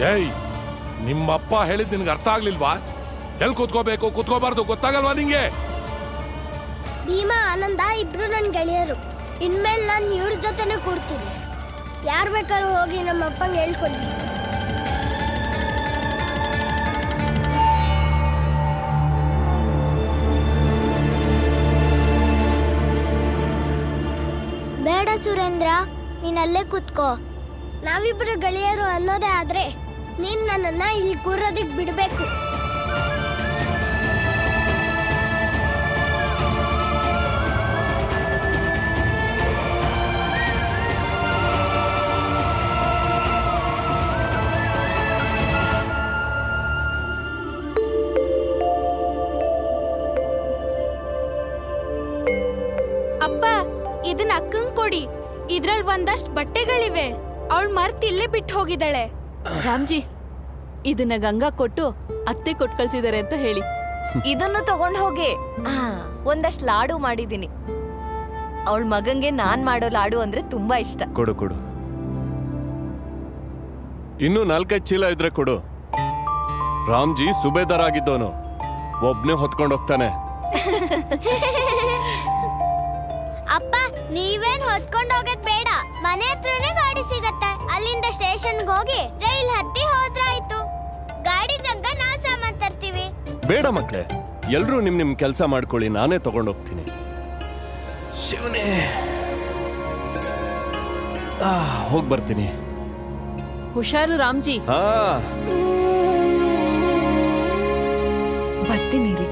ಏಯ್, ನಿಮ್ಮಪ್ಪ ಹೇಳಿದ್ ನಿನ್ಗೆ ಅರ್ಥ ಆಗ್ಲಿಲ್ವಾ? ಎಲ್ಲಿ ಕೂತ್ಕೋಬೇಕು ಕೂತ್ಕೋಬಾರ್ದು ಗೊತ್ತಾಗಲ್ವಾ ನಿಂಗೆ? ಭೀಮಾ, ಆನಂದ ಇಬ್ರು ನನ್ ಗೆಳೆಯರು. ಇನ್ಮೇಲೆ ನಾನು ಇವ್ರ ಜೊತೆನೆ ಕೂಡ್ತೀನಿ. ಯಾರು ಬೇಕಾದ್ರೂ ಹೋಗಿ ನಮ್ಮ ಅಪ್ಪಂಗೆ ಹೇಳ್ಕೊಡಿ. ನೀನ್ ಅಲ್ಲೇ ಕೂತ್ಕೋ. ನಾವಿಬ್ರು ಗೆಳೆಯರು ಅನ್ನೋದೇ ಆದ್ರೆ ನೀನ್ ನನ್ನನ್ನ ಇಲ್ಲಿ ಕೂರೋದಿಕ್ ಬಿಡ್ಬೇಕು. ಅಪ್ಪ ಇದನ್ನ ಅಕ್ಕಂಗ್ ಕೊಡಿ. ಇದ್ರಲ್ಲಿ ಒಂದಷ್ಟು ಬಟ್ಟೆಗಳಿವೆ. ಅವಳು ಮರ್ತ್ ಇಲ್ಲೇ ಬಿಟ್ಟು ಹೋಗಿದ್ದಾಳೆ. ರಾಮ್ಜಿ, ಇದನ್ನ ಗಂಗಾ ಕೊಟ್ಟು ಅತ್ತೆ ಕೊಟ್ಟು ಕಳ್ಸಿದಾರೆ ಅಂತ ಹೇಳಿ. ಇದನ್ನು ತಗೊಂಡ್ ಹೋಗಿ. ಒಂದಷ್ಟು ಲಾಡು ಮಾಡಿದೀನಿ. ಅವಳ ಮಗಂಗೆ ನಾನ್ ಮಾಡೋ ಲಾಡು ಅಂದ್ರೆ ತುಂಬಾ ಇಷ್ಟ. ಕೊಡು ಕೊಡು. ಇನ್ನೂ 4-5 ಚೀಲ ಇದ್ರೆ ಕೊಡು. ರಾಮ್ಜಿ ಸುಬೇದಾರ್ ಆಗಿದ್ದವನು, ಒಬ್ನೇ ಹೊತ್ಕೊಂಡು ಹೋಗ್ತಾನೆ. ಅಪ್ಪ, ನೀವೇನ್ ಹೊತ್ಕೊಂಡು ಹೋಗೋದ್ ಬೇಡ. ಮನೆ ಹತ್ರನೇ ಗಾಡಿ ಸಿಗತ್ತೆ. ಅಲ್ಲಿಂದ ಸ್ಟೇಷನ್ಗೆ ಹೋಗಿ ರೈಲ್ ಹತ್ತಿ ಹೋದ್ರಾಯ್ತು. ಗಾಡಿ ತನಕ ನಾವ್ ಸಾಮಾನ್ ತರ್ತೀವಿ. ಬೇಡ ಮಕ್ಳೇ, ಎಲ್ರೂ ನಿಮ್ ಕೆಲಸ ಮಾಡ್ಕೊಳ್ಳಿ, ನಾನೇ ತಗೊಂಡೋಗ್ತೀನಿ. ಶಿವನೇ, ಹೋಗ್ ಬರ್ತೀನಿ. ಹುಷಾರು ರಾಮ್ಜಿ. ಬರ್ತೀನಿ ರೀ.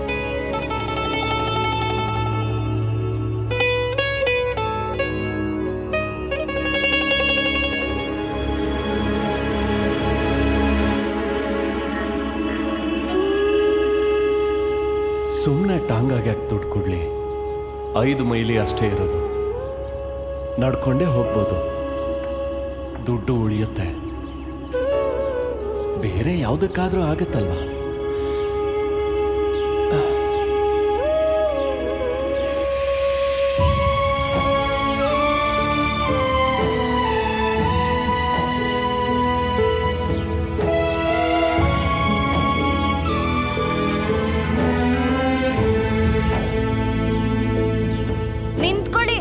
ಸುಮ್ಮನೆ ಟಾಂಗಾಗೆ ಯಾಕೆ ದುಡ್ಡು ಕೊಡ್ಲಿ? 5 ಮೈಲಿ ಅಷ್ಟೇ ಇರೋದು, ನಡ್ಕೊಂಡೇ ಹೋಗ್ಬೋದು. ದುಡ್ಡು ಉಳಿಯುತ್ತೆ, ಬೇರೆ ಯಾವುದಕ್ಕಾದ್ರೂ ಆಗತ್ತಲ್ವಾ? ನಿಂತ್ಕೊಳ್ಳಿ.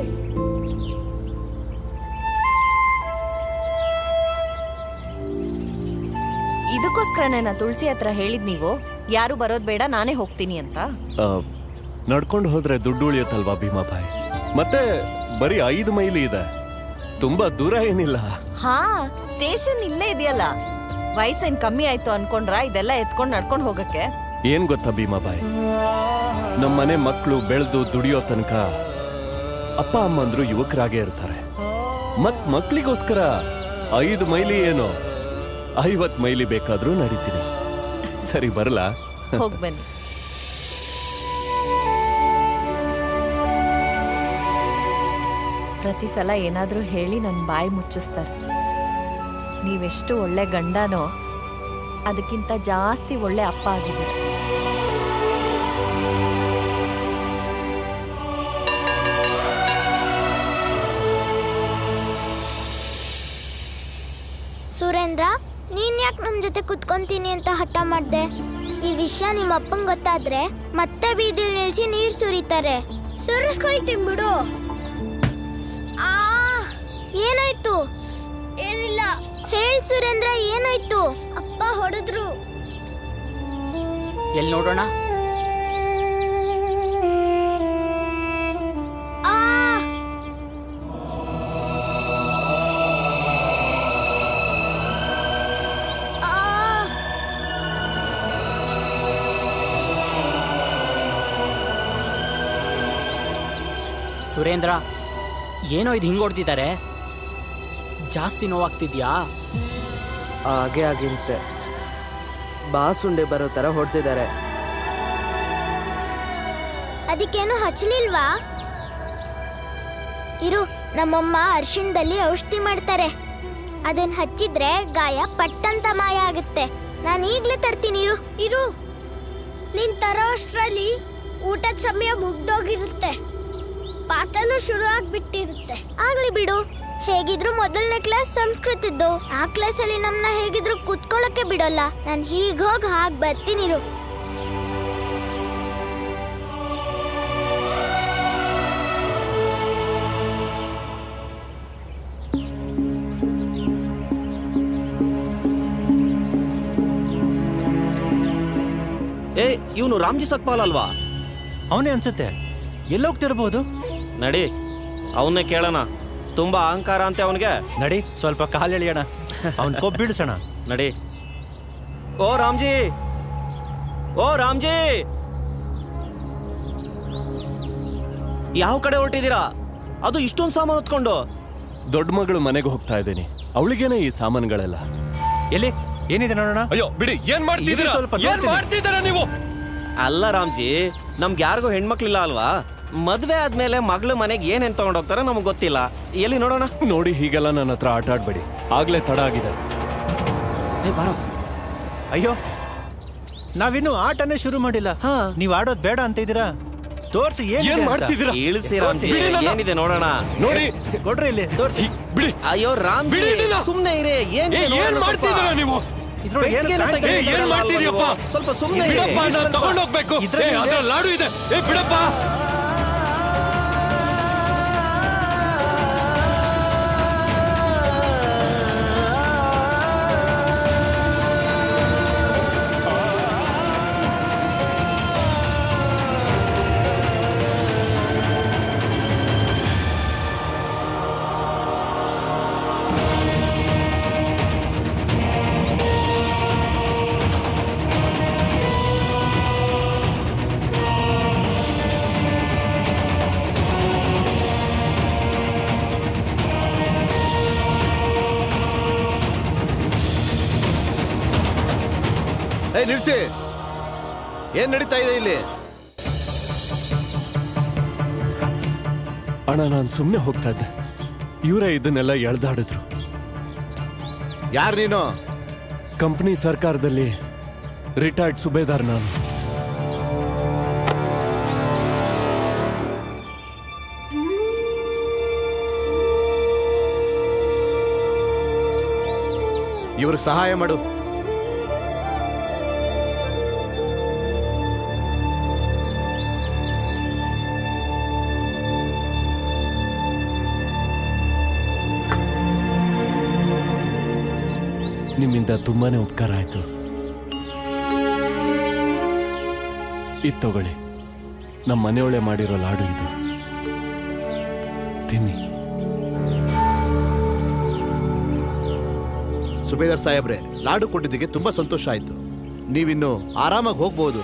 ಇದಕ್ಕೋಸ್ಕರನೇ ನಾ ತುಳಸಿ ಹತ್ರ ಹೇಳಿದ್ ನೀವು ಯಾರು ಬರೋದ್ ಬೇಡ, ನಾನೇ ಹೋಗ್ತೀನಿ ಅಂತ. ನಡ್ಕೊಂಡು ಹೋದ್ರೆ ದುಡ್ಡು ಉಳಿಯುತ್ತಲ್ವಾ ಭೀಮಾಬಾಯಿ? ಮತ್ತೆ ಬರೀ 5 ಮೈಲಿ ಇದೆ, ತುಂಬಾ ದೂರ ಏನಿಲ್ಲ. ಹಾ, ಸ್ಟೇಷನ್ ಇಲ್ಲೇ ಇದೆಯಲ್ಲ. ವಯಸ್ಸೇನ್ ಕಮ್ಮಿ ಆಯ್ತು ಅನ್ಕೊಂಡ್ರ ಇದೆಲ್ಲ ಎತ್ಕೊಂಡ್ ನಡ್ಕೊಂಡ್ ಹೋಗಕ್ಕೆ? ಏನ್ ಗೊತ್ತಾ ಭೀಮಾಬಾಯಿ, ನಮ್ಮನೆ ಮಕ್ಕಳು ಬೆಳೆದು ದುಡಿಯೋ ತನಕ ಅಪ್ಪ ಅಮ್ಮಂದ್ರು ಯುವಕರಾಗೇ ಇರ್ತಾರೆ. ಮತ್ ಮಕ್ಳಿಗೋಸ್ಕರ 5 ಮೈಲಿ ಏನೋ 50 ಮೈಲಿ ಬೇಕಾದ್ರೂ ನಡೀತೀನಿ. ಸರಿ, ಬರಲಾ? ಹೋಗ್ಬನ್ನಿ. ಪ್ರತಿ ಸಲ ಏನಾದ್ರೂ ಹೇಳಿ ನನ್ನ ಬಾಯಿ ಮುಚ್ಚಿಸ್ತಾರೆ. ನೀವೆಷ್ಟು ಒಳ್ಳೆ ಗಂಡನೋ ಅದಕ್ಕಿಂತ ಜಾಸ್ತಿ ಒಳ್ಳೆ ಅಪ್ಪ ಆಗಿದ್ದೀರ. ಸುರೇಂದ್ರ, ನೀನ್ ಯಾಕೆ ನನ್ ಜೊತೆ ಕುತ್ಕೊಂತೀನಿ ಅಂತ ಹಠ ಮಾಡ್ದೆ? ಈ ವಿಷಯ ನಿಮ್ಮ ಅಪ್ಪಂಗ್ ಗೊತ್ತಾದ್ರೆ ಮತ್ತೆ ಬೀದಿಲ್ ನಿಲ್ಸಿ ನೀರ್ ಸುರಿತಾರೆ. ಸುರಿಸ್ಕೊಳ್ತೀನಿ ಬಿಡು. ಏನಾಯ್ತು? ಏನಿಲ್ಲ. ಹೇಳ್ ಸುರೇಂದ್ರ, ಏನಾಯ್ತು? ಅಪ್ಪ ಹೊಡೆದ್ರು. ಎಲ್ಲಿ ನೋಡೋಣ? ಸುರೇಂದ್ರ, ಏನೋ ಇದು ಹಿಂಗ್ ಹೊಡ್ತಿದ್ದಾರೆ? ಜಾಸ್ತಿ ನೋವಾಗ್ತಿದ್ಯಾ? ಹಾಗೆ ಆಗಿರುತ್ತೆ. ಬಾಸುಂಡೆ ಬರೋ ತರ ಹೊಡ್ತಿದ್ದಾರೆ. ಅದಕ್ಕೇನು ಹಚ್ಚಲಿಲ್ವಾ? ಇರು, ನಮ್ಮಮ್ಮ ಅರ್ಶಿಣದಲ್ಲಿ ಔಷಧಿ ಮಾಡ್ತಾರೆ. ಅದನ್ನ ಹಚ್ಚಿದ್ರೆ ಗಾಯ ಪಟ್ಟಂತ ಮಾಯ ಆಗುತ್ತೆ. ನಾನು ಈಗ್ಲೇ ತರ್ತೀನಿ. ಇರು ಇರು. ನೀನ್ ತರೋ ಅಷ್ಟ್ರಲ್ಲಿ ಊಟದ ಸಮಯ ಮುಗ್ದೋಗಿರುತ್ತೆ, ಪಾಠನೂ ಶುರು ಆಗ್ಬಿಟ್ಟಿರುತ್ತೆ. ಆಗ್ಲಿ ಬಿಡು. ಹೇಗಿದ್ರು ಮೊದಲನೇ ಕ್ಲಾಸ್ ಸಂಸ್ಕೃತದ್ದು. ಆ ಕ್ಲಾಸಲ್ಲಿ ನಮ್ಮನ್ನ ಹೇಗಿದ್ರು ಕುತ್ಕೊಳ್ಳಕ್ಕೆ ಬಿಡೋಲ್ಲ. ನಾನು ಹೀಗ್ ಹೋಗಿ ಹಾಗೆ ಬರ್ತೀನಿರು. ಏ, ಇವನು ರಾಮ್ಜಿ ಸತ್ಪಾಲ್ ಅಲ್ವಾ? ಅವನೇ ಅನ್ಸುತ್ತೆ. ಎಲ್ಲೋಗ್ತಿರ್ಬೋದು? ನಡಿ, ಅವನ್ನೇ ಕೇಳೋಣ. ತುಂಬಾ ಅಹಂಕಾರ ಅಂತೆ ಅವನಿಗೆ. ನಡಿ ಸ್ವಲ್ಪ ಕಾಲು ಎಳಿಯೋಣ, ಅವನ್ ಕೊಬ್ಬಿಡಿಸೋಣ. ನಡಿ. ಓ ರಾಮ್ಜಿ, ಓ ರಾಮ್ಜಿ, ಯಾವ ಕಡೆ ಹೊರಟಿದ್ದೀರಾ? ಅದು ಇಷ್ಟೊಂದು ಸಾಮಾನು ಹೊತ್ಕೊಂಡು. ದೊಡ್ಡ ಮಗಳು ಮನೆಗೆ ಹೋಗ್ತಾ ಇದ್ದೀನಿ, ಅವಳಿಗೇನೆ ಈ ಸಾಮಾನುಗಳೆಲ್ಲ. ಎಲ್ಲಿ ಏನಿದೆ ನೋಡೋಣ. ಅಯ್ಯೋ ಬಿಡಿ, ಏನ್ ಮಾಡ್ತಿದ್ದೀರಾ? ಏನ್ ಮಾಡ್ತಿದ್ದೀರಾ ನೀವು? ಅಲ್ಲ ರಾಮ್ಜಿ, ನಮ್ಗೆ ಯಾರಿಗೂ ಹೆಣ್ಮಕ್ಳಿಲ್ಲ ಅಲ್ವಾ? ಮದ್ವೆ ಆದ್ಮೇಲೆ ಮಗಳು ಮನೆಗೆ ಏನೇನ್ ತಗೊಂಡ್ ಹೋಗ್ತಾರೆ ನಮಗ್ ಗೊತ್ತಿಲ್ಲ. ಎಲ್ಲಿ ನೋಡೋಣ. ನೋಡಿ, ಹೀಗೆಲ್ಲ ನನ್ನ ಹತ್ರ ಆಟ ಆಡ್ಬೇಡಿ, ಆಗ್ಲೇ ತಡ ಆಗಿದೆ. ಬಾರೋ. ಅಯ್ಯೋ, ನಾವಿನ್ನು ಆಟನೇ ಶುರು ಮಾಡಿಲ್ಲ. ನೀವ್ ಆಡೋದ್ ಬೇಡ ಅಂತ ಇದ್ದೀರಾ? ತೋರ್ಸಿ, ಏನ್ ಮಾಡ್ತಿದ್ದೀರಾ? ಇಳಿಸಿ ರಾಮ್ಜಿ, ಏನಿದೆ ನೋಡೋಣ. ನೋಡಿ, ಕೊಡ್ರಿ ಇಲ್ಲಿ, ತೋರ್ಸಿ. ಬಿಡಿ. ಅಯ್ಯೋ ರಾಮ್ಜಿ, ಸುಮ್ನೆ ಇರಿ. ಏನ್ ಮಾಡ್ತಿದ್ದೀರಾ ನೀವು? ಏನ್ ಮಾಡ್ತಿದ್ಯಪ್ಪ? ಸ್ವಲ್ಪ ಸುಮ್ನೆ ತಗೊಂಡೋಗ್ಬೇಕು. ಲಾಡು ಇದೆ, ಬಿಡಪ್ಪ. ನಿಲ್ಸಿ, ಏನ್ ನಡೀತಾ ಇದೆ ಇಲ್ಲಿ? ಅಣ್ಣ, ನಾನು ಸುಮ್ಮನೆ ಹೋಗ್ತಾ ಇದ್ದೆ, ಇವರೇ ಇದನ್ನೆಲ್ಲ ಎಳ್ದಾಡಿದ್ರು. ಯಾರು ನೀನು? ಕಂಪನಿ ಸರ್ಕಾರದಲ್ಲಿ ರಿಟೈರ್ಡ್ ಸುಬೇದಾರ್ ನಾನು. ಇವ್ರಿಗೆ ಸಹಾಯ ಮಾಡು. ನಿಮ್ಮಿಂದ ತುಂಬಾನೇ ಉಪಕಾರ ಆಯ್ತು. ಇದು ತಗೊಳ್ಳಿ, ನಮ್ಮ ಮನೆಯೊಳೆ ಮಾಡಿರೋ ಲಾಡು ಇದು, ತಿನ್ನಿ. ಸುಬೇದಾರ್ ಸಾಹೇಬ್ರೆ, ಲಾಡು ಕೊಟ್ಟಿದ್ದಕ್ಕೆ ತುಂಬಾ ಸಂತೋಷ ಆಯ್ತು. ನೀವಿನ್ನು ಆರಾಮಾಗಿ ಹೋಗ್ಬೋದು.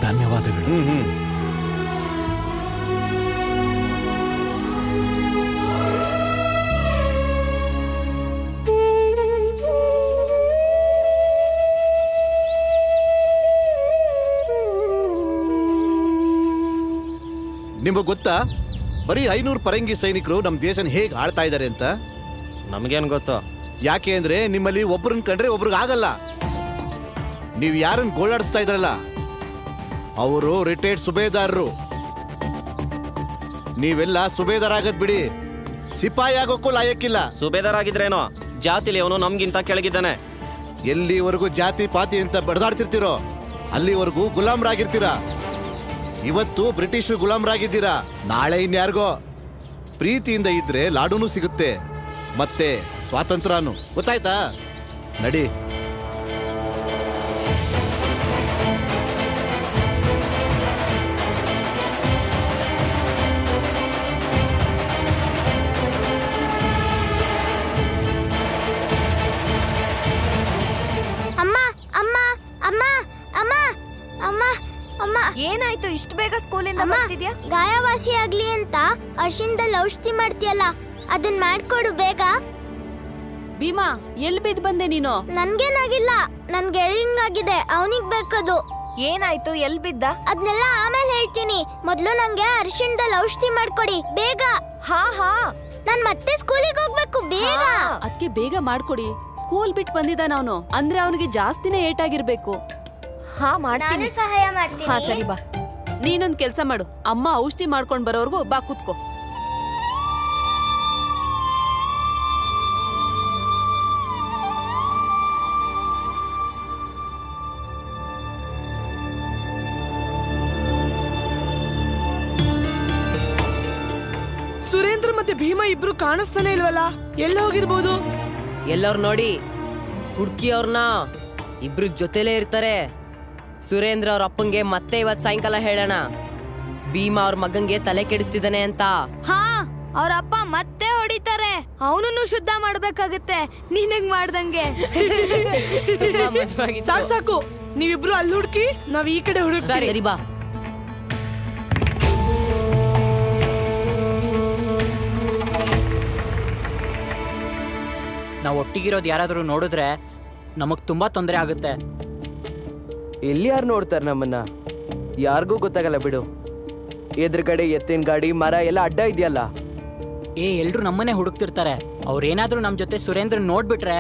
ಧನ್ಯವಾದಗಳು. ನಿಮಗೆ ಗೊತ್ತಾ, ಬರೀ 500 ಪರಂಗಿ ಸೈನಿಕರು ನಮ್ಮ ದೇಶನ ಹೇಗೆ ಆಳ್ತಾ ಇದ್ದಾರೆ ಅಂತ? ನಮಗೇನ್ ಗೊತ್ತು? ಯಾಕೆ ಅಂದ್ರೆ ನಿಮ್ಮಲ್ಲಿ ಒಬ್ಬರನ್ನ ಕಂಡ್ರೆ ಒಬ್ರಿಗೆ ಆಗಲ್ಲ. ನೀವು ಯಾರನ್ನ ಗೋಳಾಡಿಸ್ತಾ ಇದ್ರಲ್ಲ, ಅವರು ರಿಟೈರ್ಡ್ ಸುಬೇದಾರರು. ನೀವೆಲ್ಲ ಸುಬೇದಾರ್ ಆಗದ್ ಬಿಡಿ, ಸಿಪಾಯಿ ಆಗೋಕ್ಕೂ ಲಾಯಕ್ಕಿಲ್ಲ. ಸುಬೇದಾರ್ ಆಗಿದ್ರೇನೋ, ಜಾತಿಲಿ ಅವನು ನಮ್ಗಿಂತ ಕೆಳಗಿದ್ದಾನೆ. ಎಲ್ಲಿವರೆಗೂ ಜಾತಿ ಪಾತಿ ಅಂತ ಬಡದಾಡ್ತಿರ್ತೀರೋ ಅಲ್ಲಿವರೆಗೂ ಗುಲಾಮ್ರಾಗಿರ್ತೀರಾ. ಇವತ್ತು ಬ್ರಿಟಿಷರು ಗುಲಾಮ್ರಾಗಿದ್ದೀರಾ, ನಾಳೆ ಇನ್ಯಾರಿಗೋ. ಪ್ರೀತಿಯಿಂದ ಇದ್ರೆ ಲಾಡುನೂ ಸಿಗುತ್ತೆ, ಮತ್ತೆ ಸ್ವಾತಂತ್ರ್ಯನೂ. ಗೊತ್ತಾಯ್ತಾ? ನಡಿ. ಏನಾಯ್ತು? ಇಷ್ಟು ಬೇಗ ಸ್ಕೂಲಿಂದ ಬರ್ತಿದ್ಯಾ? ಗಾಯವಾಸಿ ಆಗ್ಲಿ ಅಂತ ಅರ್ಶಿಣದಲ್ಲಿ ಔಷಧಿ ಮಾಡ್ತೀಯಲ್ಲ, ಅದನ್ನ ಮಾಡ್ಕೊಡು ಬೇಗ. ಭೀಮಾ, ಎಲ್ಲಿ ಬಿದ್ದು ಬಂದೆ ನೀನು? ನನ್ಗೇನಾಗಿಲ್ಲ, ನನ್ ಗೆಳೆಯಂಗಾಗಿದೆ, ಅವನಿಗ್ ಬೇಕದು. ಏನಾಯ್ತು? ಎಲ್ ಬಿದ್ದ? ಅದ್ನೆಲ್ಲ ಆಮೇಲೆ ಹೇಳ್ತೀನಿ, ಮೊದ್ಲು ನಂಗೆ ಅರ್ಶಿಣದಲ್ಲಿ ಔಷಧಿ ಮಾಡ್ಕೊಡಿ ಬೇಗ. ಹಾ ಹಾ, ನಾನ್ ಮತ್ತೆ ಸ್ಕೂಲಿಗೆ ಹೋಗ್ಬೇಕು, ಬೇಗ. ಅದಕ್ಕೆ ಬೇಗ ಮಾಡ್ಕೊಡಿ. ಸ್ಕೂಲ್ ಬಿಟ್ಟು ಬಂದಿದ್ದಾನ ಅವನು, ಅಂದ್ರೆ ಅವನಿಗೆ ಜಾಸ್ತಿನೇ ಏಟಾಗಿರ್ಬೇಕು. ಹಾ ಮಾಡ್ತೀನಿ, ಸಹಾಯ ಮಾಡ್ತೀನಿ. ಹಾ ಸರಿ ಬಾ. ನೀನೊಂದ್ ಕೆಲ್ಸ ಮಾಡು, ಅಮ್ಮ ಔಷಧಿ ಮಾಡ್ಕೊಂಡ್ ಬರೋವರೆಗೂ ಬಾ ಕೂತ್ಕೋ. ಸುರೇಂದ್ರ ಮತ್ತೆ ಭೀಮಾ ಇಬ್ರು ಕಾಣಿಸ್ತಾನೆ ಇಲ್ವಲ್ಲ, ಎಲ್ಲ ಹೋಗಿರ್ಬೋದು? ಎಲ್ಲವ್ರು ನೋಡಿ, ಹುಡ್ಕಿ ಅವ್ರನ್ನ. ಇಬ್ರು ಜೊತೆಲೇ ಇರ್ತಾರೆ. ಸುರೇಂದ್ರ ಅವ್ರ ಅಪ್ಪಂಗೆ ಮತ್ತೆ ಇವತ್ ಸಾಯಂಕಾಲ ಹೇಳೋಣ ಭೀಮಾ ಅವ್ರ ಮಗಂಗೆ ತಲೆ ಕೆಡಿಸ್ತಿದ್ದಾನೆ ಅಂತ. ಹಾ, ಅವ್ರ ಅಪ್ಪ ಮತ್ತೆ ಹೊಡಿತಾರೆ. ಅವನನ್ನು ಶುದ್ಧ ಮಾಡ್ಬೇಕಾಗತ್ತೆ ನಿನಗ್ ಮಾಡ್ದಂಗೆ. ಸಾಕು ಸಾಕು, ನೀವಿಬ್ರು ಅಲ್ಲಿ ಹುಡುಕಿ, ನಾವ್ ಈ ಕಡೆ ಹುಡುಕಿ. ಸರಿ ಬಾ. ನಾವು ಒಟ್ಟಿಗಿರೋದು ಯಾರಾದ್ರೂ ನೋಡಿದ್ರೆ ನಮಗ್ ತುಂಬಾ ತೊಂದರೆ ಆಗುತ್ತೆ. ಎಲ್ಲಿ ಯಾರು ನೋಡ್ತಾರೆ ನಮ್ಮನ್ನ? ಯಾರಿಗೂ ಗೊತ್ತಾಗಲ್ಲ ಬಿಡು. ಎದುರುಗಡೆ ಎತ್ತಿನ ಗಾಡಿ, ಮರ ಎಲ್ಲ ಅಡ್ಡ ಇದೆಯಲ್ಲ. ಎಲ್ರು ನಮ್ಮನ್ನೇ ಹುಡುಕ್ತಿರ್ತಾರೆ. ಅವ್ರೇನಾದ್ರೂ ನಮ್ ಜೊತೆ ಸುರೇಂದ್ರ ನೋಡ್ಬಿಟ್ರೆ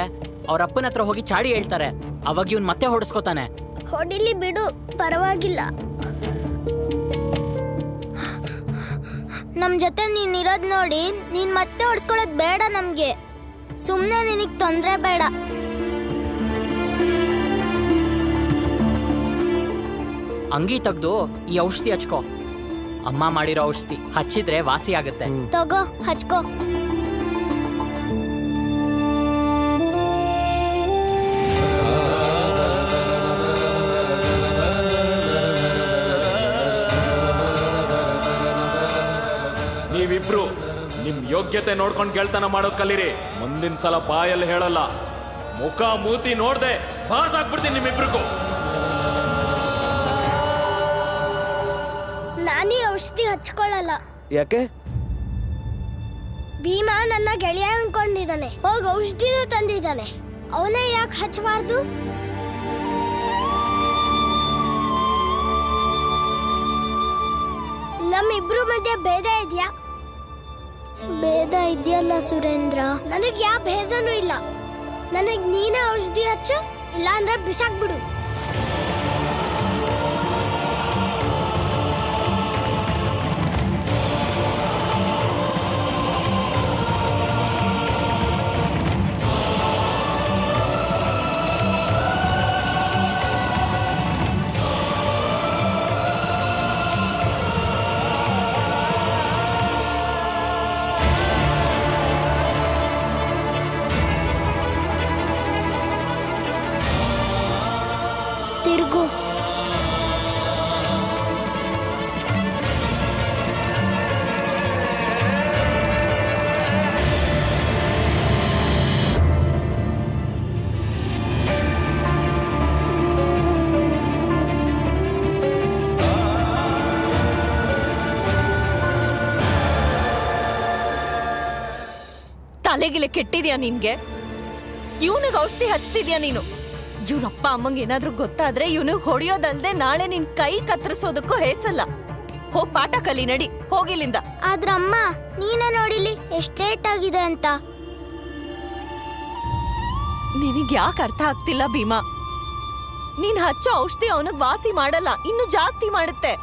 ಅವ್ರ ಅಪ್ಪನ ಹತ್ರ ಹೋಗಿ ಚಾಡಿ ಹೇಳ್ತಾರೆ. ಅವಾಗ ಇವ್ನ್ ಮತ್ತೆ ಹೊಡೆಸ್ಕೋತಾನೆ. ಹೊಡಿಲಿ ಬಿಡು, ಪರವಾಗಿಲ್ಲ. ನಮ್ ಜೊತೆ ನೀನ್ ಇರೋದ್ ನೋಡಿ ನೀನ್ ಮತ್ತೆ ಹೊಡ್ಸ್ಕೊಳ್ಳೋದ್ ಬೇಡ ನಮ್ಗೆ. ಸುಮ್ನೆ ನಿನಗ್ ತೊಂದ್ರೆ ಬೇಡ. ಅಂಗಿ ತೆಗ್ದು ಈ ಔಷಧಿ ಹಚ್ಕೋ. ಅಮ್ಮ ಮಾಡಿರೋ ಔಷಧಿ ಹಚ್ಚಿದ್ರೆ ವಾಸಿ ಆಗುತ್ತೆ. ತಗೋ, ಹಚ್ಕೋ. ನೀವಿಬ್ರು ನಿಮ್ ಯೋಗ್ಯತೆ ನೋಡ್ಕೊಂಡು ಗೆಳ್ತನ ಮಾಡೋದ್ ಕಲೀರಿ. ಮುಂದಿನ ಸಲ ಬಾಯಲ್ಲಿ ಹೇಳಲ್ಲ, ಮುಖ ಮೂತಿ ನೋಡ್ದೆ ಬಾರ್ಸಾಕ್ಬಿಡ್ತೀನಿ ನಿಮ್ಮಿಬ್ರಿಗೂ. ನಾನೀ ಔಷಧಿ ಹಚ್ಕೊಳ್ಳಲ್ಲ. ಯಾಕೆ? ಭೀಮಾ ನನ್ನ ಗೆಳೆಯ ಅನ್ಕೊಂಡಿದ್ದಾನೆ. ಹೋಗಿ ಔಷಧಿನೂ ತಂದಿದ್ದಾನೆ. ಅವನೇ ಯಾಕೆ ಹಚ್ಚಬಾರ್ದು? ನಮ್ಮಿಬ್ರು ಮಧ್ಯೆ ಭೇದ ಇದೆಯಾ? ಭೇದ ಇದೆಯಲ್ಲ ಸುರೇಂದ್ರ. ನನಗ್ ಯಾವ ಭೇದನೂ ಇಲ್ಲ. ನನಗ್ ನೀನೇ ಔಷಧಿ ಹಚ್ಚು, ಇಲ್ಲಾಂದ್ರೆ ಬಿಸಾಕ್ಬಿಡು. ತಿರುಗು. ತಲೆಗಿಲೆ ಕೆಟ್ಟಿದ್ಯಾ ನಿನ್ಗೆ? ಇವನಿಗೆ ಔಷಧಿ ಹಚ್ತಿದ್ಯಾ ನೀನು? ಇವ್ರಪ್ಪ ಅಮ್ಮಂಗೆ ಏನಾದ್ರೂ ಗೊತ್ತಾದ್ರೆ ಇವನಿಗೆ ಹೊಡಿಯೋದಲ್ದೆ ನಾಳೆ ನಿನ್ ಕೈ ಕತ್ತರಿಸೋದಕ್ಕೂ ಹೇಸಲ್ಲ. ಹೋಗ್ ಪಾಠ ಕಲಿ, ನಡಿ ಹೋಗಿಲ್ಲಿಂದ. ಆದ್ರ ಅಮ್ಮ, ನೀನೇ ನೋಡಿಲಿ ಎಷ್ಟ್ ಲೇಟ್ ಆಗಿದೆ ಅಂತ. ನಿನಗ್ ಯಾಕೆ ಅರ್ಥ ಆಗ್ತಿಲ್ಲ ಭೀಮಾ? ನೀನ್ ಹಚ್ಚೋ ಔಷಧಿ ಅವನಿಗೆ ವಾಸಿ ಮಾಡಲ್ಲ, ಇನ್ನು ಜಾಸ್ತಿ ಮಾಡುತ್ತೆ.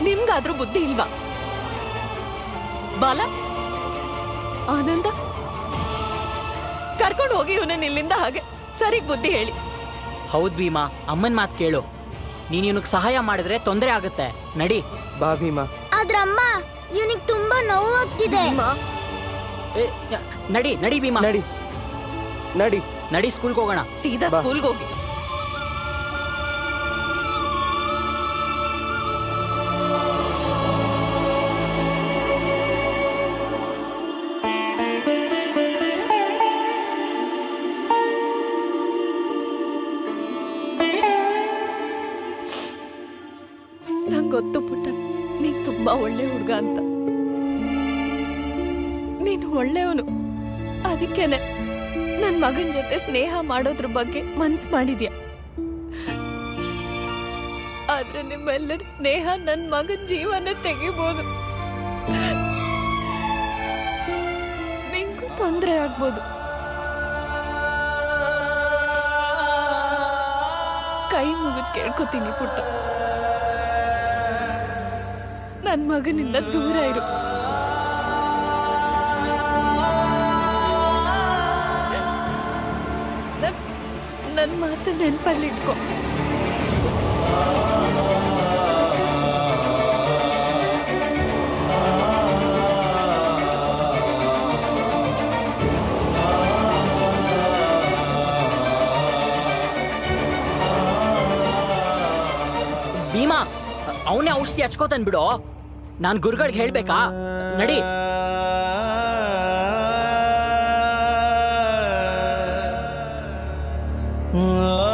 ನಿಮ್ಗಾದ್ರೂ ಬುದ್ಧಿ ಇಲ್ವಾ? ಬಾಲ, ಆನಂದ, ಕರ್ಕೊಂಡು ಹೋಗಿ ಇವನನ್ನ ಇಲ್ಲಿಂದ ಹಾಗೆ ಸರಿಗ್ ಬುದ್ಧಿ ಹೇಳಿ. ಹೌದ್ ಭೀಮಾ, ಅಮ್ಮನ್ ಮಾತ್ ಕೇಳು. ನೀನ್ ಇವನಿಗೆ ಸಹಾಯ ಮಾಡಿದ್ರೆ ತೊಂದರೆ ಆಗುತ್ತೆ. ನಡಿ. ಬಾ ಭೀಮಾ. ಆದ್ರ ಅಮ್ಮ, ಇವನಿಗೆ ತುಂಬಾ ನೋವಾಗ್ತಿದೆ. ನಡಿ ನಡಿ ಭೀಮಾ, ನಡಿ ನಡಿ ನಡಿ, ಸ್ಕೂಲ್ಗೆ ಹೋಗೋಣ. ಸೀದಾ ಸ್ಕೂಲ್ಗೆ ಹೋಗಿ. ಗೊತ್ತು ಪುಟ್ಟ, ನೀನ್ ತುಂಬಾ ಒಳ್ಳೆ ಹುಡುಗ ಅಂತ. ನೀನು ಒಳ್ಳೆಯವನು, ಅದಕ್ಕೇನೆ ನನ್ ಮಗನ್ ಜೊತೆ ಸ್ನೇಹ ಮಾಡೋದ್ರ ಬಗ್ಗೆ ಮನ್ಸ್ ಮಾಡಿದ್ಯಾ. ಆದ್ರೆ ನಿಮ್ಮೆಲ್ಲರ ಸ್ನೇಹ ನನ್ ಮಗನ್ ಜೀವನ ತೆಗಿಬಹುದು. ನಿಂಗೂ ತೊಂದರೆ ಆಗ್ಬೋದು. ಕೈ ಮುಗಿದ್ ಕೇಳ್ಕೊತೀನಿ ಪುಟ್ಟ, ನನ್ ಮಗನಿಂದ ದೂರ ಇರು. ನನ್ ಮಾತು ನೆನ್ಪಲ್ಲಿಟ್ಕೊ. ಭೀಮಾ ಅವನೇ ಔಷಧಿ ಹಚ್ಕೋತಾನ್ ಬಿಡು. ನಾನ್ ಗುರುಗಳಿಗೆ ಹೇಳ್ಬೇಕಾ? ನಡಿ. ಆ